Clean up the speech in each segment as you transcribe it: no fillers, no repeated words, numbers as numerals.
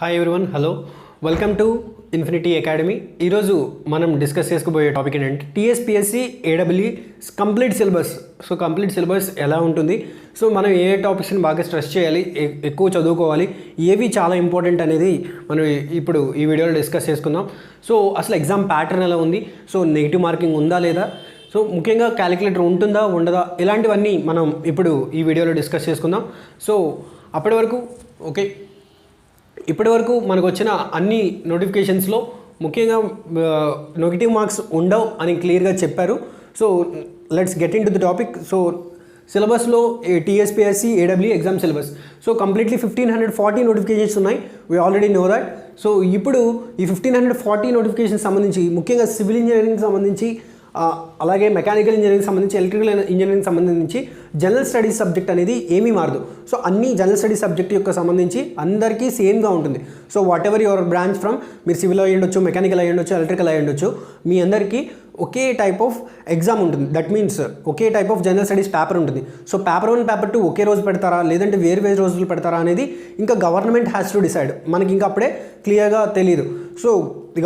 Hi everyone, hello, welcome to Infinity Academy. ఈరోజు మనం discuss చేసుకోబోయే టాపిక్ ఏంటంటే TSPSC AW complete syllabus. So complete syllabus ఎలా ఉంటుంది, సో మనం ఏ టాపిక్స్ని బాగా స్ట్రెస్ చేయాలి, ఎక్కువ చదువుకోవాలి, ఏవి చాలా ఇంపార్టెంట్ అనేది మనం ఇప్పుడు ఈ వీడియోలో డిస్కస్ చేసుకుందాం. సో అసలు ఎగ్జామ్ ప్యాటర్న్ ఎలా ఉంది, సో నెగిటివ్ మార్కింగ్ ఉందా లేదా, సో ముఖ్యంగా క్యాలిక్యులేటర్ ఉంటుందా ఉండదా, ఇలాంటివన్నీ మనం ఇప్పుడు ఈ వీడియోలో డిస్కస్ చేసుకుందాం. సో అప్పటి వరకు ఓకే, ఇప్పటి వరకు మనకు వచ్చిన అన్ని నోటిఫికేషన్స్లో ముఖ్యంగా నెగిటివ్ మార్క్స్ ఉండవు అని క్లియర్గా చెప్పారు. So let's get in to the topic. So సిలబస్లో TSPSC AW exam syllabus, so completely 1540 notifications ఉన్నాయి. We already know that. So ఇప్పుడు ఈ 1540 నోటిఫికేషన్స్ సంబంధించి ముఖ్యంగా సివిల్ ఇంజనీరింగ్ సంబంధించి, అలాగే మెకానికల్ ఇంజనీరింగ్ సంబంధించి, ఎలక్ట్రికల్ ఇంజనీరింగ్ సంబంధించి జనరల్ స్టడీస్ సబ్జెక్ట్ అనేది ఏమీ మారదు. సో అన్ని జనరల్ స్టడీస్ సబ్జెక్ట్ యొక్క సంబంధించి అందరికీ సేమ్గా ఉంటుంది. So what ever your branch from, మీరు సివిల్ అయ్యి ఉండొచ్చు, మెకానికల్ అయ్యి ఉండొచ్చు, ఎలక్ట్రికల్ అయ్యి ఉండొచ్చు, మీ అందరికీ ఒకే టైప్ ఆఫ్ ఎగ్జామ్ ఉంటుంది. That means okay type of general studies paper ఉంటుంది. సో పేపర్ 1 పేపర్ 2 ఒకే రోజు పెడతారా, లేదంటే వేరు వేరు రోజులు పెడతారా అనేది ఇంకా గవర్నమెంట్ హ్యాస్ టు డిసైడ్. మనకి ఇంకా అప్పుడే క్లియర్గా తెలియదు. సో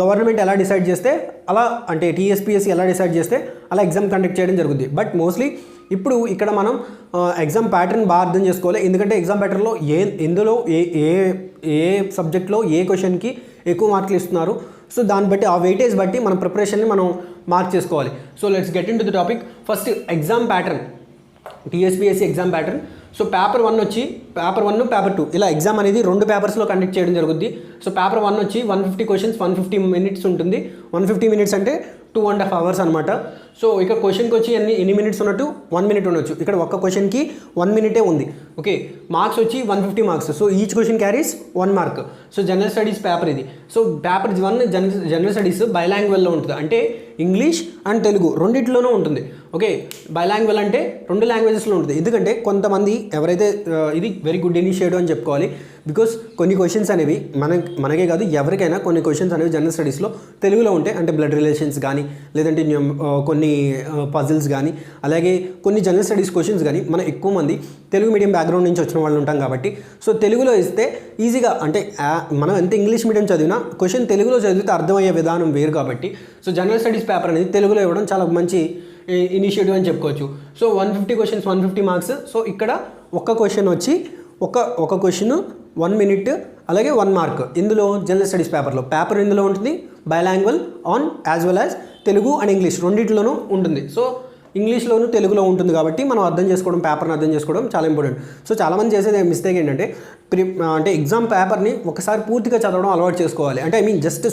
గవర్నమెంట్ ఎలా డిసైడ్ చేస్తే అలా, అంటే టీఎస్పీఎస్సీ ఎలా డిసైడ్ చేస్తే అలా ఎగ్జామ్ కండక్ట్ చేయడం జరుగుతుంది. బట్ మోస్ట్లీ ఇప్పుడు ఇక్కడ మనం ఎగ్జామ్ ప్యాటర్న్ బాగా అర్థం చేసుకోవాలి. ఎందుకంటే ఎగ్జామ్ ప్యాటర్న్లో ఎందులో ఏ సబ్జెక్ట్లో ఏ క్వశ్చన్కి ఎక్కువ మార్కులు ఇస్తున్నారు, సో దాన్ని బట్టి ఆ వెయిటేజ్ బట్టి మన ప్రిపరేషన్ని మనం మార్క్ చేసుకోవాలి. So let's get in to the topic. First exam pattern, TSPSC exam pattern. So paper 1 వచ్చి పేపర్ 1 పేపర్ 2 ఇలా ఎగ్జామ్ అనేది 2 పేపర్స్లో కండక్ట్ చేయడం జరుగుద్ది. సో పేపర్ 1 వచ్చి 150 క్వశ్చన్స్, 150 మినిట్స్ ఉంటుంది. 150 మినిట్స్ అంటే 2.5 hours అనమాట. సో ఇక్కడ క్వశ్చన్కి వచ్చి ఎన్ని మినిట్స్ ఉన్నట్టు 1 minute ఉండొచ్చు. ఇక్కడ ఒక్క క్వశ్చన్కి 1 minute ఉంది. ఓకే, మార్క్స్ వచ్చి 150 marks. So each question carries 1 mark. So general studies paper ఇది. సో పేపర్ 1 జనరల్ స్టడీస్ బైలాంగ్వెల్లో ఉంటుంది, అంటే ఇంగ్లీష్ అండ్ తెలుగు రెండిట్లోనూ ఉంటుంది. ఓకే, బైలాంగ్వెల్ అంటే 2 లాంగ్వేజెస్లో ఉంటుంది. ఎందుకంటే కొంతమంది ఎవరైతే ఇది వెరీ గుడ్ ఇనిషియేటివ్ అని చెప్పుకోవాలి. బికాస్ కొన్ని క్వశ్చన్స్ అనేవి మనకే కాదు ఎవరికైనా కొన్ని క్వశ్చన్స్ అనేవి జనరల్ స్టడీస్లో తెలుగులో ఉంటాయి. అంటే బ్లడ్ రిలేషన్స్ కానీ, లేదంటే కొన్ని పజిల్స్ కానీ, అలాగే కొన్ని జనరల్ స్టడీస్ క్వశ్చన్స్ కానీ మనం ఎక్కువ మంది తెలుగు మీడియం బ్యాక్గ్రౌండ్ నుంచి వచ్చిన వాళ్ళు ఉంటాం కాబట్టి, సో తెలుగులో ఇస్తే ఈజీగా, అంటే మనం ఎంత ఇంగ్లీష్ మీడియం చదివినా క్వశ్చన్ తెలుగులో చదివితే అర్థమయ్యే విధానం వేరు కాబట్టి, సో జనరల్ స్టడీస్ పేపర్ అనేది తెలుగులో ఇవ్వడం చాలా మంచి ఇనిషియేటివ్ అని చెప్పుకోవచ్చు. So 150 questions, 150 marks. సో ఇక్కడ ఒక్క క్వశ్చన్ వచ్చి ఒక క్వశ్చన్ 1 minute, అలాగే 1 mark. ఇందులో జనరల్ స్టడీస్ పేపర్ ఇందులో ఉంటుంది. Bilingual on as well as Telugu and English రెండింటిలోనూ ఉంటుంది. సో ఇంగ్లీష్లోను తెలుగులో ఉంటుంది కాబట్టి మనం అర్థం చేసుకోవడం, పేపర్ని అర్థం చేసుకోవడం చాలా ఇంపార్టెంట్. సో చాలామంది చేసేది మిస్టేక్ ఏంటంటే అంటే ఎగ్జామ్ పేపర్ని ఒకసారి పూర్తిగా చదవడం అలవాటు చేసుకోవాలి. అంటే జస్ట్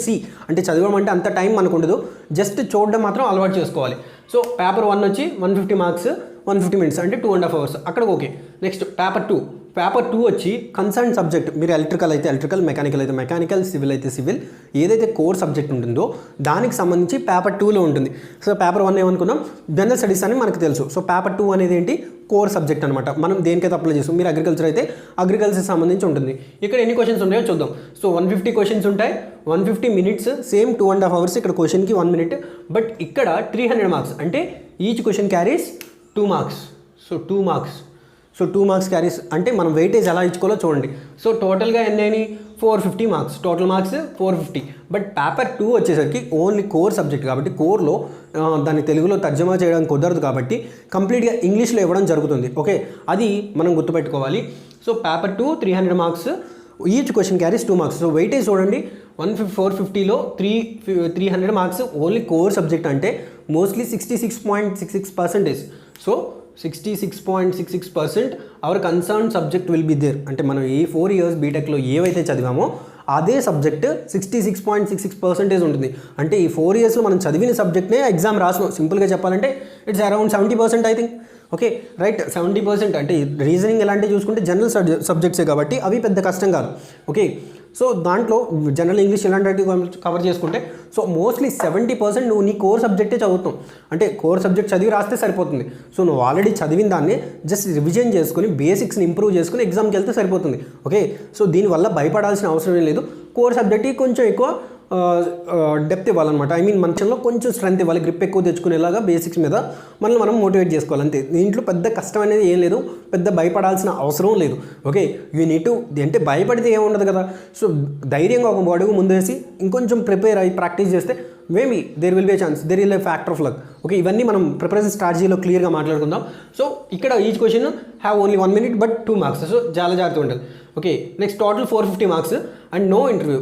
అంటే చదవడం అంటే అంత టైం మనకు ఉండదు, జస్ట్ చూడడం మాత్రం అలవాటు చేసుకోవాలి. సో పేపర్ 1 వచ్చి 150 మార్క్స్, 150 minutes అంటే 2.5 hours. అక్కడికి ఓకే. నెక్స్ట్ పేపర్ 2 వచ్చి కన్సర్న్ సబ్జెక్ట్, మీరు ఎలక్ట్రికల్ అయితే ఎలక్ట్రికల్, మెకానికల్ అయితే మెకానికల్, సివిల్ అయితే సివిల్, ఏదైతే కోర్ సబ్జెక్ట్ ఉంటుందో దానికి సంబంధించి పేపర్ 2లో ఉంటుంది. సో పేపర్ 1 ఏమనుకున్నాం, జనరల్ స్టడీస్ అని మనకు తెలుసు. సో పేపర్ 2 అనేది ఏంటి, కోర్ సబ్జెక్ట్ అనమాట. మనం దేనికైతే అప్లై చేస్తాం, మీరు అగ్రికల్చర్ అయితే అగ్రికల్చర్ సంబంధించి ఉంటుంది. ఇక్కడ ఎన్ని క్వశ్చన్స్ ఉంటాయో చూద్దాం. సో 150 క్వశ్చన్స్ ఉంటాయి, 150 minutes, సేమ్ 2.5 hours. ఇక్కడ క్వశ్చన్కి 1 minute, బట్ ఇక్కడ 300 మార్క్స్, అంటే each question carries 2 marks. So 2 marks. So 2 marks carries అంటే మనం వెయిటేజ్ ఎలా ఇచ్చుకోవాలో చూడండి. సో టోటల్గా ఎన్ని అయినాయి, 450 marks, total marks 450. But paper 2 వచ్చేసరికి ఓన్లీ కోర్ సబ్జెక్ట్ కాబట్టి, కోర్లో దాన్ని తెలుగులో తర్జమా చేయడానికి కుదరదు కాబట్టి కంప్లీట్గా ఇంగ్లీష్లో ఇవ్వడం జరుగుతుంది. ఓకే, అది మనం గుర్తుపెట్టుకోవాలి. So paper 2 300 marks, each question carries 2 marks. So weightage చూడండి, 450లో 300 మార్క్స్ ఓన్లీ కోర్ సబ్జెక్ట్ అంటే mostly 66.66%. So 66.66% our concern subject will be there. అంటే మనం ఈ 4 years బీటెక్లో ఏవైతే చదివామో అదే సబ్జెక్ట్ 66.66% ఉంటుంది. అంటే ఈ 4 yearsలో మనం చదివిన సబ్జెక్ట్నే ఎగ్జామ్ రాసినాం. సింపుల్గా చెప్పాలంటే it's around 70% I think. Okay right, 70%. అంటే రీజనింగ్ ఎలాంటివి చూసుకుంటే జనరల్ సబ్జెక్ట్సే కాబట్టి అవి పెద్ద కష్టం కాదు. ఓకే, సో దాంట్లో జనరల్ ఇంగ్లీష్ ఇలాంటివి కవర్ చేసుకుంటే సో మోస్ట్లీ 70% నువ్వు నీ కోర్ సబ్జెక్టే చదువుతావు. అంటే కోర్ సబ్జెక్ట్ చదివి రాస్తే సరిపోతుంది. సో నువ్వు ఆల్రెడీ చదివిన దాన్ని జస్ట్ రివిజన్ చేసుకుని బేసిక్స్ని ఇంప్రూవ్ చేసుకుని ఎగ్జామ్కి వెళ్తే సరిపోతుంది. ఓకే, సో దీనివల్ల భయపడాల్సిన అవసరం లేదు. కోర్ సబ్జెక్ట్కి కొంచెం ఎక్కువ డెప్త్ ఇవ్వాలన్నమాట. ఐ మీన్ మనలో కొంచెం స్ట్రెంత్ ఇవ్వాలి, గ్రిప్ ఎక్కువ తెచ్చుకునేలాగా బేసిక్స్ మీద మనల్ని మనం మోటివేట్ చేసుకోవాలి అంతే. దీంట్లో పెద్ద కష్టం అనేది ఏం లేదు, పెద్ద భయపడాల్సిన అవసరం లేదు. ఓకే, యూ నీడ్ టు, అంటే భయపడితే ఏముండదు కదా. సో ధైర్యంగా ఒక అడుగు ముందేసి ఇంకొంచెం ప్రిపేర్ అయ్యి ప్రాక్టీస్ చేస్తే maybe there will be chance, there will be factor of luck. Okay, ఇవన్నీ మనం ప్రిపరేషన్ స్ట్రాటజీలో క్లియర్గా మాట్లాడుకుందాం. సో ఇక్కడ each question have only 1 minute but 2 marks. So చాలా జాగ్రత్తగా ఉంటుంది. Okay, next total 450 marks and no interview.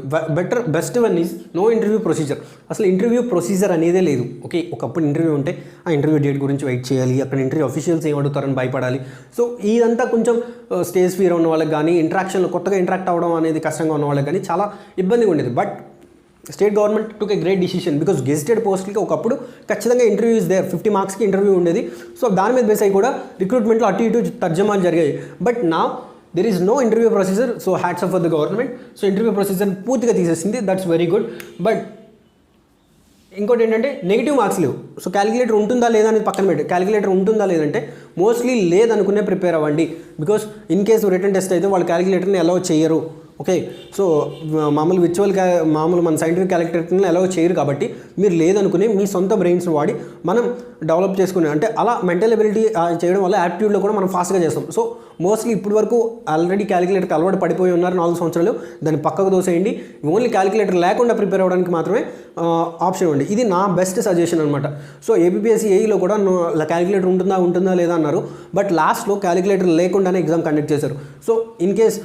Best one is no interview procedure. అసలు ఇంటర్వ్యూ ప్రొసీజర్ అనేదే లేదు. ఓకే, ఒకప్పుడు ఇంటర్వ్యూ ఉంటే ఆ ఇంటర్వ్యూ డేట్ గురించి వెయిట్ చేయాలి, అక్కడ ఇంటర్వ్యూ అఫీషియల్స్ ఏం అడుగుతారని భయపడాలి. సో ఇదంతా కొంచెం స్టేజ్ ఫియర్ ఉన్న వాళ్ళకి కానీ, ఇంటరాక్షన్లో కొత్తగా ఇంటరాక్ట్ అవ్వడం అనేది కష్టంగా ఉన్న వాళ్ళకి కానీ చాలా ఇబ్బందిగా ఉండేది. But state government took a great decision, because gazetted పోస్ట్కి ఒకప్పుడు ఖచ్చితంగా ఇంటర్వ్యూ ఇస్ దేర్, 50 marksకి ఇంటర్వ్యూ ఉండేది. సో దాని మీద బేస్ అయ్యి కూడా రిక్రూట్మెంట్లో అటు ఇటు తర్జమాలు జరిగాయి. బట్ నా there is no interview procedure. So hats off for the government. So interview procedure పూర్తిగా తీసేసింది, దట్స్ వెరీ గుడ్. బట్ ఇంకోటి ఏంటంటే నెగిటివ్ మార్క్స్ లేవు. సో క్యాలిక్యులేటర్ ఉంటుందా లేదా అనేది పక్కన పెట్టి, క్యాలిక్యులేటర్ ఉంటుందా లేదంటే మోస్ట్లీ లేదనుకునే ప్రిపేర్ అవ్వండి. Because in case return test అయితే వాళ్ళు క్యాలిక్యులేటర్ని అలౌ చేయరు. ఓకే, సో మామూలు మామూలు మన సైంటిఫిక్ క్యాలిక్యులేటర్ని అలౌ చేయరు కాబట్టి మీరు లేదనుకుని మీ సొంత బ్రెయిన్స్ వాడి మనం డెవలప్ చేసుకునే, అంటే అలా మెంటల్ ఎబిలిటీ చేయడం వల్ల యాప్టిట్యూడ్లో కూడా మనం ఫాస్ట్గా చేస్తాం. సో మోస్ట్లీ ఇప్పటి వరకు ఆల్రెడీ క్యాలిక్యులేటర్కి అలవాటు పడిపోయి ఉన్నారు 4 సంవత్సరాలు, దాన్ని పక్కకు దోసేయండి. ఓన్లీ క్యాలిక్యులేటర్ లేకుండా ప్రిపేర్ అవ్వడానికి మాత్రమే ఆప్షన్ ఇవ్వండి. ఇది నా బెస్ట్ సజెషన్ అనమాట. సో ఏపీఎస్సీ ఏఈలో కూడా క్యాలిక్యులేటర్ ఉంటుందా లేదా అన్నారు, బట్ లాస్ట్లో క్యాలిక్యులేటర్ లేకుండానే ఎగ్జామ్ కండక్ట్ చేశారు. సో ఇన్ కేస్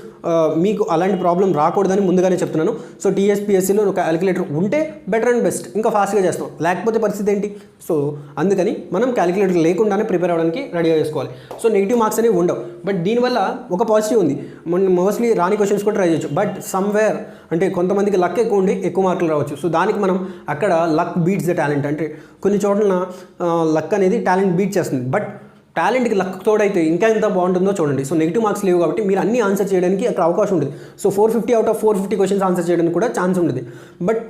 మీకు అలాంటి ప్రాబ్లం రాకూడదని ముందుగానే చెప్తున్నాను. సో టీఎస్పీఎస్సీలో క్యాలిక్యులేటర్ ఉంటే బెటర్ అండ్ బెస్ట్, ఇంకా ఫాస్ట్గా చేస్తాం. లేకపోతే పరిస్థితి ఏంటి? సో అందుకని మనం క్యాలిక్యులేటర్ లేకుండానే ప్రిపేర్ అవ్వడానికి రెడీగా చేసుకోవాలి. సో నెగిటివ్ మార్క్స్ అనేవి ఉండవు. బట్ దీనివల్ల ఒక పాజిటివ్ ఉంది, మోస్ట్లీ రాని క్వశ్చన్స్ కూడా ట్రై చేయొచ్చు. బట్ సమ్వేర్ అంటే కొంతమందికి లక్ ఎక్కువ ఉండి ఎక్కువ మార్కులు రావచ్చు. సో దానికి మనం అక్కడ లక్ బీట్స్ ద టాలెంట్, అంటే కొన్ని చోట్ల లక్ అనేది టాలెంట్ బీట్ చేస్తుంది. బట్ టాలెంట్కి లక్ తోడైతే ఇంకా ఎంత బాగుంటుందో చూడండి. సో నెగిటివ్ మార్క్స్ లేవు కాబట్టి మీరు అన్ని ఆన్సర్ చేయడానికి అక్కడ అవకాశం ఉంటుంది. So 450 out of 450 questions answer చేయడానికి కూడా ఛాన్స్ ఉంటుంది. బట్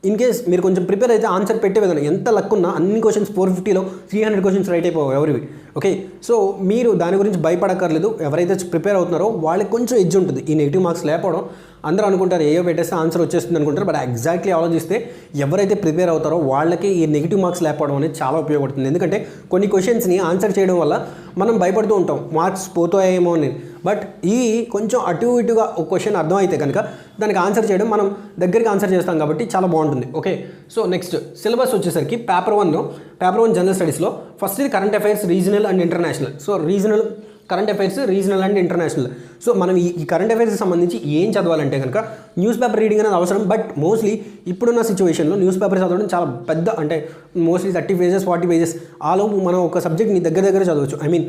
ఇన్ కేస్ మీరు కొంచెం ప్రిపేర్ అయితే ఆన్సర్ పెట్టే విధానం ఎంత లక్ ఉన్నా అన్ని క్వశ్చన్స్ 450లో 300 క్వశ్చన్స్ రైట్ అయిపోవు ఎవరివి. ఓకే, సో మీరు దాని గురించి భయపడక్కర్లేదు. ఎవరైతే ప్రిపేర్ అవుతున్నారో వాళ్ళకి కొంచెం ఎడ్జ్ ఉంటుంది. ఈ నెగిటివ్ మార్క్స్ లేకపోవడం అందరూ అనుకుంటారు ఏయో పెట్టేస్తే ఆన్సర్ వచ్చేస్తుంది అనుకుంటారు. బట్ ఎగ్జాక్ట్లీ ఆలోచిస్తే ఎవరైతే ప్రిపేర్ అవుతారో వాళ్ళకి ఈ నెగిటివ్ మార్క్స్ లేకపోవడం అనేది చాలా ఉపయోగపడుతుంది. ఎందుకంటే కొన్ని క్వశ్చన్స్ని ఆన్సర్ చేయడం వల్ల మనం భయపడుతూ ఉంటాం మార్క్స్ పోతాయేమో అని. బట్ ఈ కొంచెం అటు ఇటుగా ఒక క్వశ్చన్ అర్థమైతే కనుక దానికి ఆన్సర్ చేయడం మనం దగ్గరికి ఆన్సర్ చేస్తాం కాబట్టి చాలా బాగుంటుంది. ఓకే, సో నెక్స్ట్ సిలబస్ వచ్చేసరికి పేపర్ 1 జనరల్ స్టడీస్లో ఫస్ట్ ఇది current affairs, regional and international. So regional current affairs, regional and international. So మనం ఈ కరెంట్ అఫైర్స్కి సంబంధించి ఏం చదవాలంటే కనుక న్యూస్ పేపర్ రీడింగ్ అనేది అవసరం. బట్ మోస్ట్లీ ఇప్పుడున్న సిచ్యువేషన్లో న్యూస్ పేపర్ చదవడం చాలా పెద్ద, అంటే మోస్ట్లీ 30 pages 40 pages ఆలోపు మనం ఒక సబ్జెక్ట్ని దగ్గర చదవచ్చు. ఐ మీన్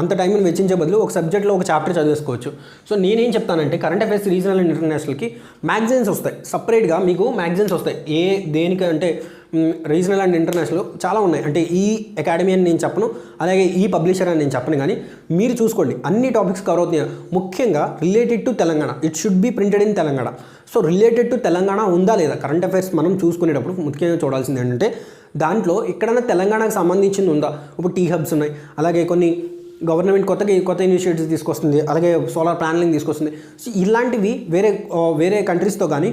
అంత టైంని వెచ్చించే బదులు ఒక సబ్జెక్ట్లో ఒక చాప్టర్ చదివేసుకోవచ్చు. సో నేనేం చెప్తానంటే కరెంట్ అఫైర్స్, రీజనల్ అండ్ ఇంటర్నేషనల్కి మ్యాగజైన్స్ వస్తాయి, సపరేట్గా మీకు మ్యాగజైన్స్ వస్తాయి. దేనికంటే రీజనల్ అండ్ ఇంటర్నేషనల్ చాలా ఉన్నాయి. అంటే ఈ అకాడమీ అని నేను చెప్పను, అలాగే ఈ పబ్లిషర్ అని నేను చెప్పను, కానీ మీరు చూసుకోండి అన్ని టాపిక్స్ కవర్ అవుతున్నాయి. ముఖ్యంగా related to Telangana, it should be printed in Telangana. So related to Telangana ఉందా లేదా కరెంట్ అఫైర్స్ మనం చూసుకునేటప్పుడు ముఖ్యంగా చూడాల్సింది ఏంటంటే దాంట్లో ఎక్కడైనా తెలంగాణకు సంబంధించింది ఉందా. ఇప్పుడు టీ హబ్స్ ఉన్నాయి, అలాగే కొన్ని గవర్నమెంట్ కొత్త ఇనిషియేటివ్స్ తీసుకొస్తుంది, అలాగే సోలార్ ప్యానలింగ్ తీసుకొస్తుంది. సో ఇలాంటివి వేరే కంట్రీస్తో కానీ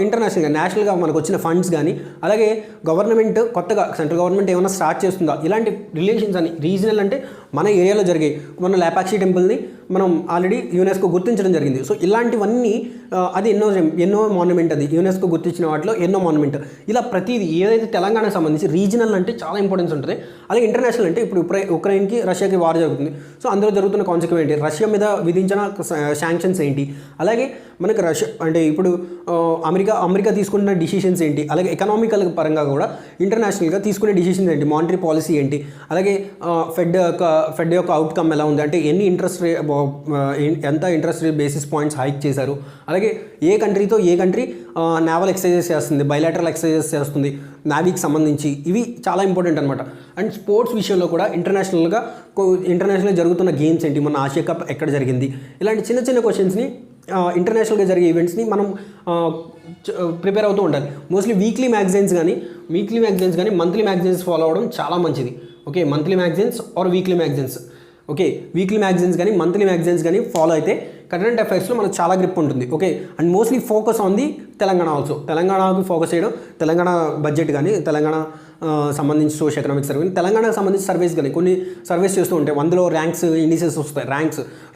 ఇంటర్నేషనల్గా నేషనల్గా మనకు వచ్చిన ఫండ్స్ కానీ, అలాగే గవర్నమెంట్ కొత్తగా సెంట్రల్ గవర్నమెంట్ ఏమైనా స్టార్ట్ చేస్తుందా, ఇలాంటి రిలేషన్స్ అని. రీజనల్ అంటే మన ఏరియాలో జరిగాయి. మన లేపాక్షి టెంపుల్ని మనం ఆల్రెడీ యునెస్కో గుర్తించడం జరిగింది. సో ఇలాంటివన్నీ అది ఎన్నో మాన్యుమెంట్, అది యునెస్కో గుర్తించిన వాటిలో ఎన్నో మాన్యుమెంట్. ఇలా ప్రతిదీ ఏదైతే తెలంగాణకు సంబంధించి రీజనల్ అంటే చాలా ఇంపార్టెన్స్ ఉంటుంది. అలాగే ఇంటర్నేషనల్ అంటే ఇప్పుడు ఉక్రెయిన్కి రష్యాకి వార్ జరుగుతుంది. సో అందులో జరుగుతున్న కాన్సిక్వెన్స్ ఏంటి, రష్యా మీద విధించిన శాంక్షన్స్ ఏంటి, అలాగే మనకి రష్యా అంటే ఇప్పుడు అమెరికా తీసుకున్న డిసిషన్స్ ఏంటి, అలాగే ఎకనామికల్ పరంగా కూడా ఇంటర్నేషనల్గా తీసుకునే డిసిషన్స్ ఏంటి, మానిటరీ పాలసీ ఏంటి, అలాగే ఫెడ్ యొక్క అవుట్కమ్ ఎలా ఉంది, అంటే ఎంత interest rate basis points hike చేశారు, అలాగే ఏ కంట్రీ నేవల్ ఎక్సర్సైజెస్ చేస్తుంది, బైలాటరల్ ఎక్సర్సైజెస్ చేస్తుంది నావీకి సంబంధించి. ఇవి చాలా ఇంపార్టెంట్ అనమాట. అండ్ స్పోర్ట్స్ విషయంలో కూడా ఇంటర్నేషనల్గా జరుగుతున్న గేమ్స్ ఏంటి, మన ఆసియా కప్ ఎక్కడ జరిగింది, ఇలాంటి చిన్న క్వశ్చన్స్ని ఇంటర్నేషనల్గా జరిగే ఈవెంట్స్ని మనం ప్రిపేర్ అవుతూ ఉండాలి. మోస్ట్లీ వీక్లీ మ్యాగజైన్స్ కానీ మంత్లీ మ్యాగజైన్స్ ఫాలో అవ్వడం చాలా మంచిది. Okay, monthly magazines or weekly magazines okay, weekly magazines కానీ మంత్లీ మ్యాగజైన్స్ కానీ ఫాలో అయితే కరెంట్ అఫైర్స్లో మనకు చాలా గ్రిప్ ఉంటుంది. Okay, and mostly focus on the Telangana also. తెలంగాణకు ఫోకస్ చేయడం, తెలంగాణ బడ్జెట్ కానీ తెలంగాణ సంబంధించి సోషల్ ఎకనామిక్ సర్వే, తెలంగాణకు సంబంధించి సర్వేస్ కానీ కొన్ని సర్వేస్ చేస్తూ ఉంటాయి. అందులో ర్యాంక్స్ ఇండిసెస్ వస్తాయి.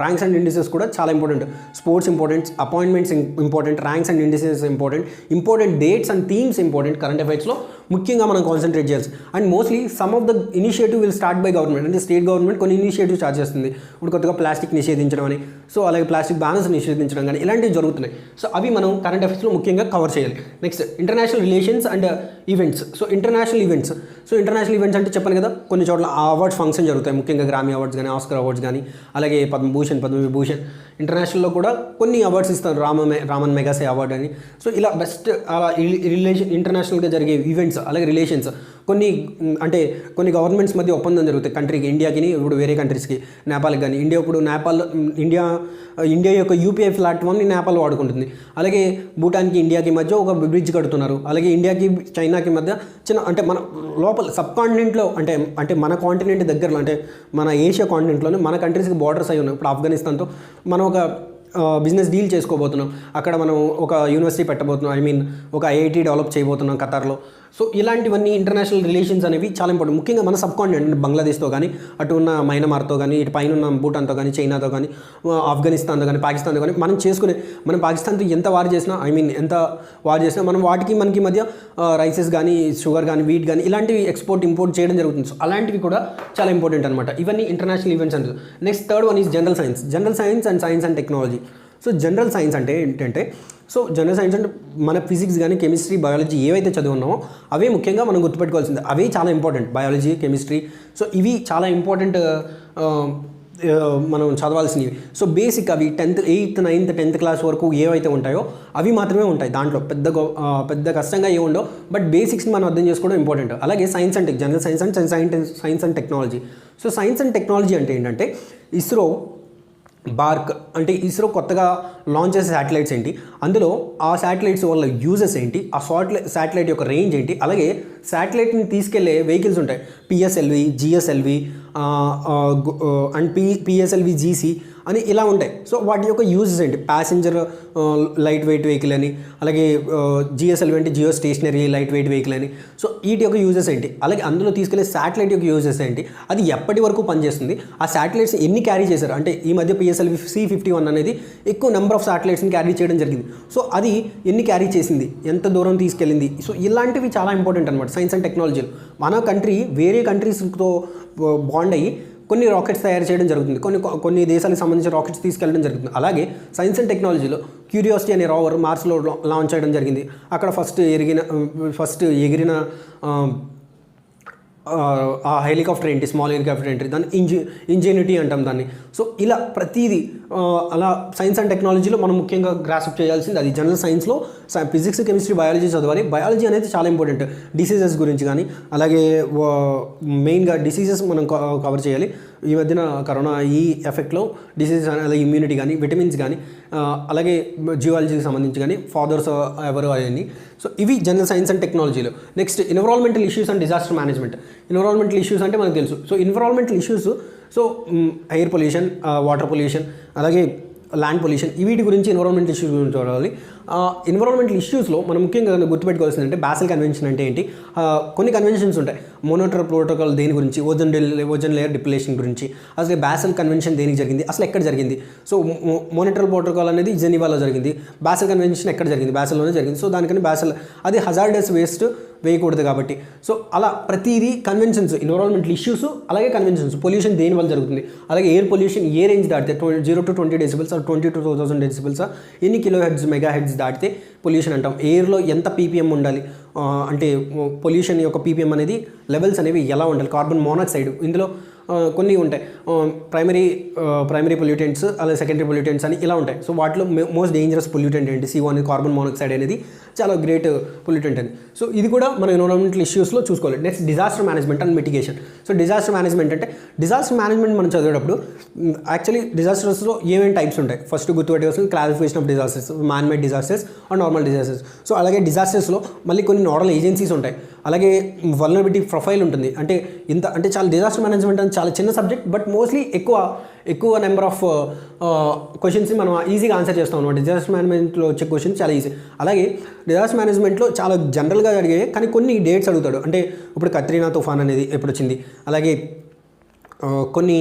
ర్యాంక్స్ అండ్ ఇండిసెస్ కూడా చాలా important. Sports important, appointments important, ranks and indices important dates and themes important current అఫైర్స్లో ముఖ్యంగా మనం కాన్సన్ట్రేట్ చేయాల్సి. And mostly some of the initiative will start by government. అంటే స్టేట్ గవర్నమెంట్ కొన్ని initiative start చేస్తుంది. ఇప్పుడు కొత్తగా ప్లాస్టిక్ నిషేధించడం అని, సో అలాగే ప్లాస్టిక్ బ్యానర్స్ నిషేధించడం కానీ ఇలాంటివి జరుగుతున్నాయి. సో అవి మనం కరెంట్ అఫైర్స్లో ముఖ్యంగా కవర్ చేయాలి. Next international relations and events. So international events అంటే చెప్పాను కదా, కొన్ని చోట్ల అవార్డ్స్ ఫంక్షన్ జరుగుతాయి. ముఖ్యంగా గ్రామీ అవార్డ్స్ కానీ, ఆస్కర్ అవార్డ్స్ కానీ, అలాగే పద్మవిభూషణ్. ఇంటర్నేషనల్లో కూడా కొన్ని అవార్డ్స్ ఇస్తారు. రామన్ మెగాసే అవార్డ్ అని. సో ఇలా బెస్ట్ అలా ఇంటర్నేషనల్గా జరిగే ఈవెంట్స్, అలాగే రిలేషన్స్ కొన్ని గవర్నమెంట్స్ మధ్య ఒప్పందం జరుగుతాయి. కంట్రీకి, ఇండియాకి, ఇప్పుడు వేరే కంట్రీస్కి, నేపాల్కి కానీ. ఇండియా యొక్క యూపీఐ ప్లాట్ఫామ్ని నేపాల్ వాడుకుంటుంది. అలాగే భూటాన్కి ఇండియాకి మధ్య ఒక బ్రిడ్జ్ కడుతున్నారు. అలాగే ఇండియాకి చైనాకి మధ్య మన లోపల సబ్ కాంటినెంట్లో అంటే మన కాంటినెంట్ దగ్గరలో, అంటే మన ఏషియా కాంటినెంట్లోనే మన కంట్రీస్కి బార్డర్స్ అయి ఉన్నాయి. ఇప్పుడు ఆఫ్ఘనిస్తాన్తో మనం ఒక బిజినెస్ డీల్ చేసుకోబోతున్నాం. అక్కడ మనం ఒక యూనివర్సిటీ పెట్టబోతున్నాం. ఒక ఐఐటీ డెవలప్ చేయబోతున్నాం ఖతార్లో. సో ఇలాంటివన్నీ ఇంటర్నేషనల్ రిలేషన్స్ అనేవి చాలా ఇంపార్టెంట్. ముఖ్యంగా మన సబ్ కాంటినెంట్, బంగ్లాదేశ్తో కానీ, అటు ఉన్న మయన్మార్తో కానీ, ఇటు పైన ఉన్న భూటాన్తో కానీ, చైనాతో కానీ, ఆఫ్ఘనిస్తాన్తో కానీ, పాకిస్తాన్తో కానీ మనం పాకిస్తాన్తో ఎంత వార్ చేసినా మనం మనకి మధ్య రైసెస్ కానీ, షుగర్ కానీ, వీట్ కానీ ఇలాంటివి ఇంపోర్ట్ చేయడం జరుగుతుంది. సో అలాంటివి కూడా చాలా ఇంపార్టెంట్ అనమాట. ఇవన్నీ ఇంటర్నేషనల్ ఈవెంట్స్ అంటారు. Next third one is general science and technology. So general science అంటే ఏంటంటే, జనరల్ సైన్స్ అంటే మన ఫిజిక్స్ కానీ, కెమిస్ట్రీ, బయాలజీ ఏవైతే చదువున్నామో అవే ముఖ్యంగా మనం గుర్తుపెట్టుకోవాల్సింది. అవే చాలా ఇంపార్టెంట్. బయాలజీ, కెమిస్ట్రీ, సో ఇవి చాలా ఇంపార్టెంట్ మనం చదవాల్సినవి. సో బేసిక్ అవి 10th, 8th, 9th, 10th class వరకు ఏవైతే ఉంటాయో అవి మాత్రమే ఉంటాయి. దాంట్లో పెద్ద కష్టంగా ఏ ఉండవు. బట్ బేసిక్స్ని మనం అర్థం చేసుకోవడం ఇంపార్టెంట్. అలాగే general science and technology. So science and technology అంటే ఏంటంటే, ఇస్రో కొత్తగా లాంచ్ చేసే శాటిలైట్స్ ఏంటి, అందులో ఆ శాటిలైట్స్ వల్ల యూజెస్ ఏంటి, ఆ శాటిలైట్ యొక్క రేంజ్ ఏంటి, అలాగే శాటిలైట్ని తీసుకెళ్లే వెహికల్స్ ఉంటాయి. PSLV, GSLV and PSLV GC అని ఇలా ఉంటాయి. సో వాటి యొక్క యూజెస్ ఏంటి, ప్యాసింజర్ లైట్ వెయిట్ వెహికల్ అని, అలాగే జిఎస్ఎల్వి అంటే geostationary light weight vehicle అని. సో వీటి యొక్క యూజెస్ ఏంటి, అలాగే అందులో తీసుకెళ్లే శాటిలైట్ యొక్క యూజెస్ ఏంటి, అది ఎప్పటి వరకు పనిచేస్తుంది, ఆ శాటిలైట్స్ ఎన్ని క్యారీ చేశారు. అంటే ఈ మధ్య పిఎస్ఎల్వి C-51 అనేది ఎక్కువ నెంబర్ ఆఫ్ శాటిలైట్స్ని క్యారీ చేయడం జరిగింది. సో అది ఎన్ని క్యారీ చేసింది, ఎంత దూరం తీసుకెళ్ళింది. సో ఇలాంటివి చాలా ఇంపార్టెంట్ అనమాట సైన్స్ అండ్ టెక్నాలజీలో. మన కంట్రీ వేరే కంట్రీస్తో బాండ్ అయ్యి కొన్ని రాకెట్స్ తయారు చేయడం జరుగుతుంది. కొన్ని దేశాలకు సంబంధించిన రాకెట్స్ తీసుకెళ్ళడం జరుగుతుంది. అలాగే సైన్స్ అండ్ టెక్నాలజీలో క్యూరియాసిటీ అనే రోవర్ మార్స్లో లాంచ్ చేయడం జరిగింది. అక్కడ ఫస్ట్ ఎగిరిన ఆ హెలికాప్టర్ ఏంటి, స్మాల్ హెలికాప్టర్ ఏంటి, దాన్ని ఇంజెన్యూటీ అంటాం దాన్ని. సో ఇలా ప్రతిదీ అలా సైన్స్ అండ్ టెక్నాలజీలో మనం ముఖ్యంగా గ్రాస్ప్ చేయాల్సింది అది. జనరల్ సైన్స్లో ఫిజిక్స్, కెమిస్ట్రీ, బయాలజీ చదవాలి. బయాలజీ అనేది చాలా ఇంపార్టెంట్. డిసీజెస్ గురించి కానీ, అలాగే మెయిన్గా డిసీజెస్ మనం కవర్ చేయాలి. ఈ మధ్యన కరోనా ఈ ఎఫెక్ట్లో డిసీజెస్, అలాగే ఇమ్యూనిటీ కానీ, విటమిన్స్ కానీ, అలాగే జియాలజీకి సంబంధించి కానీ, ఫాదర్స్ ఎవరు అవన్నీ. సో ఇవి జనరల్ సైన్స్ అండ్ టెక్నాలజీలో. Next environmental issues and disaster management. Environmental issues అంటే మనకు తెలుసు. So environmental issues, so air pollution, water pollution, అలాగే ల్యాండ్ పొల్యూషన్, వీటి గురించి ఎన్విరాన్మెంటల్ ఇష్యూస్ గురించి చూడాలి. ఎన్విరాన్మెంటల్ ఇష్యూస్లో మనం ముఖ్యంగా గుర్తుపెట్టుకోవాల్సింది అంటే బాసెల్ కన్వెన్షన్ అంటే ఏంటి. కొన్ని కన్వెన్షన్స్ ఉంటాయి. మోనోట్రల్ ప్రోటోకాల్ దేని గురించి, ఓజోన్ లేయర్ డిప్లేషన్ గురించి. అసలు బాసెల్ కన్వెన్షన్ దేనికి జరిగింది, అసలు ఎక్కడ జరిగింది. సో మోనోట్రల్ ప్రోటోకాల్ అనేది జెనీవాలో జరిగింది. బాసెల్ కన్వెన్షన్ ఎక్కడ జరిగింది, బాసెల్లోనే జరిగింది. సో దానికని అది హజార్డస్ వేస్ట్ వేయకూడదు కాబట్టి. సో అలా ప్రతిదీ కన్వెన్షన్స్, ఎన్విరాన్మెంటల్ ఇష్యూస్, అలాగే కన్వెన్షన్స్. పొల్యూషన్ దేని వల్ల జరుగుతుంది, అలాగే ఎయిర్ పొల్యూషన్ ఏ రేంజ్ దాటితే 0 to 20 డెసిబెల్స్, 20 to 2000 డెసిబెల్స్, ఎన్ని కిలో హెడ్స్, మెగా హెడ్స్ దాటితే పొల్యూషన్ అంటాం. ఎయిర్లో ఎంత పీపీఎం ఉండాలి, అంటే పొల్యూషన్ యొక్క పీపీఎం అనేది లెవెల్స్ అనేవి ఎలా ఉండాలి. కార్బన్ మోనాక్సైడ్ ఇందులో కొన్ని ఉంటాయి. ప్రైమరీ పొల్యూటెంట్స్, అలాగే సెకండరీ పొల్యూటెంట్స్ అని ఇలా ఉంటాయి. సో వాటిలో మోస్ట్ డేంజరస్ పొల్యూటెంట్ ఏంటి, CO అనేది, కార్బన్ మోనాక్సైడ్ అనేది చాలా గ్రేట్ పొల్యూటెంట్ అని. సో ఇది కూడా మన ఎన్విరాన్మెంటల్ ఇష్యూస్లో చూసుకోవాలి. Next disaster management and mitigation. So disaster management అంటే, డిజాస్టర్ మేనేజ్మెంట్ మనం చదివేటప్పుడు యాక్చువల్లీ డిజాస్టర్స్లో ఏమేమి టైప్స్ ఉంటాయి ఫస్ట్ గుర్తుపెట్టుకోవాల్సింది. Classification of disasters, man made disasters and normal disasters. So అలాగే డిజాస్టర్స్లో మళ్ళీ కొన్ని నోడల్ ఏజెన్సీస్ ఉంటాయి. అలాగే వల్నరబిలిటీ ప్రొఫైల్ ఉంటుంది. అంటే చాలా డిజాస్టర్ మేనేజ్మెంట్ అని చాలా చిన్న సబ్జెక్ట్, బట్ మోస్ట్లీ ఎక్కువ నెంబర్ ఆఫ్ క్వశ్చన్స్ని మనం ఈజీగా ఆన్సర్ చేస్తాం అనమాట. డిజాస్టర్ మేనేజ్మెంట్లో వచ్చే క్వశ్చన్స్ చాలా ఈజీ. అలాగే డిజాస్టర్ మేనేజ్మెంట్లో చాలా జనరల్గా అడిగాయి, కానీ కొన్ని డేట్స్ అడుగుతాడు. అంటే ఇప్పుడు కత్రీనా తుఫాన్ అనేది ఎప్పుడు వచ్చింది, అలాగే కొన్ని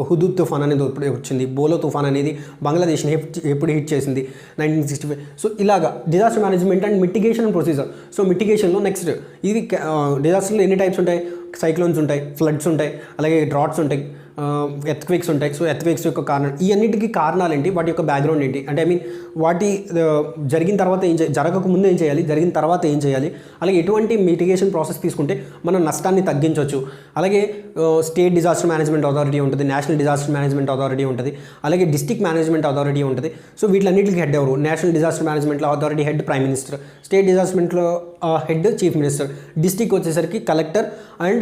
హుదూద్ తుఫాన్ అనేది ఎప్పుడు వచ్చింది, బోలో తుఫాన్ అనేది బంగ్లాదేశ్ని ఎప్పుడు హిట్ చేసింది 1965. సో ఇలాగా disaster management and mitigation procedure. So మిటిగేషన్లో నెక్స్ట్ ఇది డిజాస్టర్లో ఎన్ని టైప్స్ ఉంటాయి, సైక్లోన్స్ ఉంటాయి, ఫ్లడ్స్ ఉంటాయి, అలాగే డ్రాట్స్ ఉంటాయి, ఎర్త్క్వేక్స్ ఉంటాయి. సో ఎర్త్క్వేక్స్ యొక్క కారణం, ఈ అన్నిటికీ కారణాలు ఏంటి, వాటి యొక్క బ్యాక్గ్రౌండ్ ఏంటి, అంటే ఐ మీన్ వాటి జరిగిన తర్వాత జరగక ముందు ఏం చేయాలి, జరిగిన తర్వాత ఏం చేయాలి, అలాగే ఎటువంటి మిటిగేషన్ ప్రాసెస్ తీసుకుంటే మనం నష్టాన్ని తగ్గించవచ్చు. అలాగే స్టేట్ డిజాస్టర్ మేనేజ్మెంట్ అథారిటీ ఉంటుంది, నేషనల్ డిజాస్టర్ మేనేజ్మెంట్ అథారిటీ ఉంటుంది, అలాగే డిస్ట్రిక్ట్ మేనేజ్మెంట్ అథారిటీ ఉంటుంది. సో వీటిలన్నింటికి హెడ్ ఎవరు, నేషనల్ డిజాస్టర్ మేనేజ్మెంట్లో authority head prime minister, state డిజాస్టర్మెంట్లో హెడ్ చీఫ్ మినిస్టర్, డిస్ట్రిక్ట్ వచ్చేసరికి కలెక్టర్ అండ్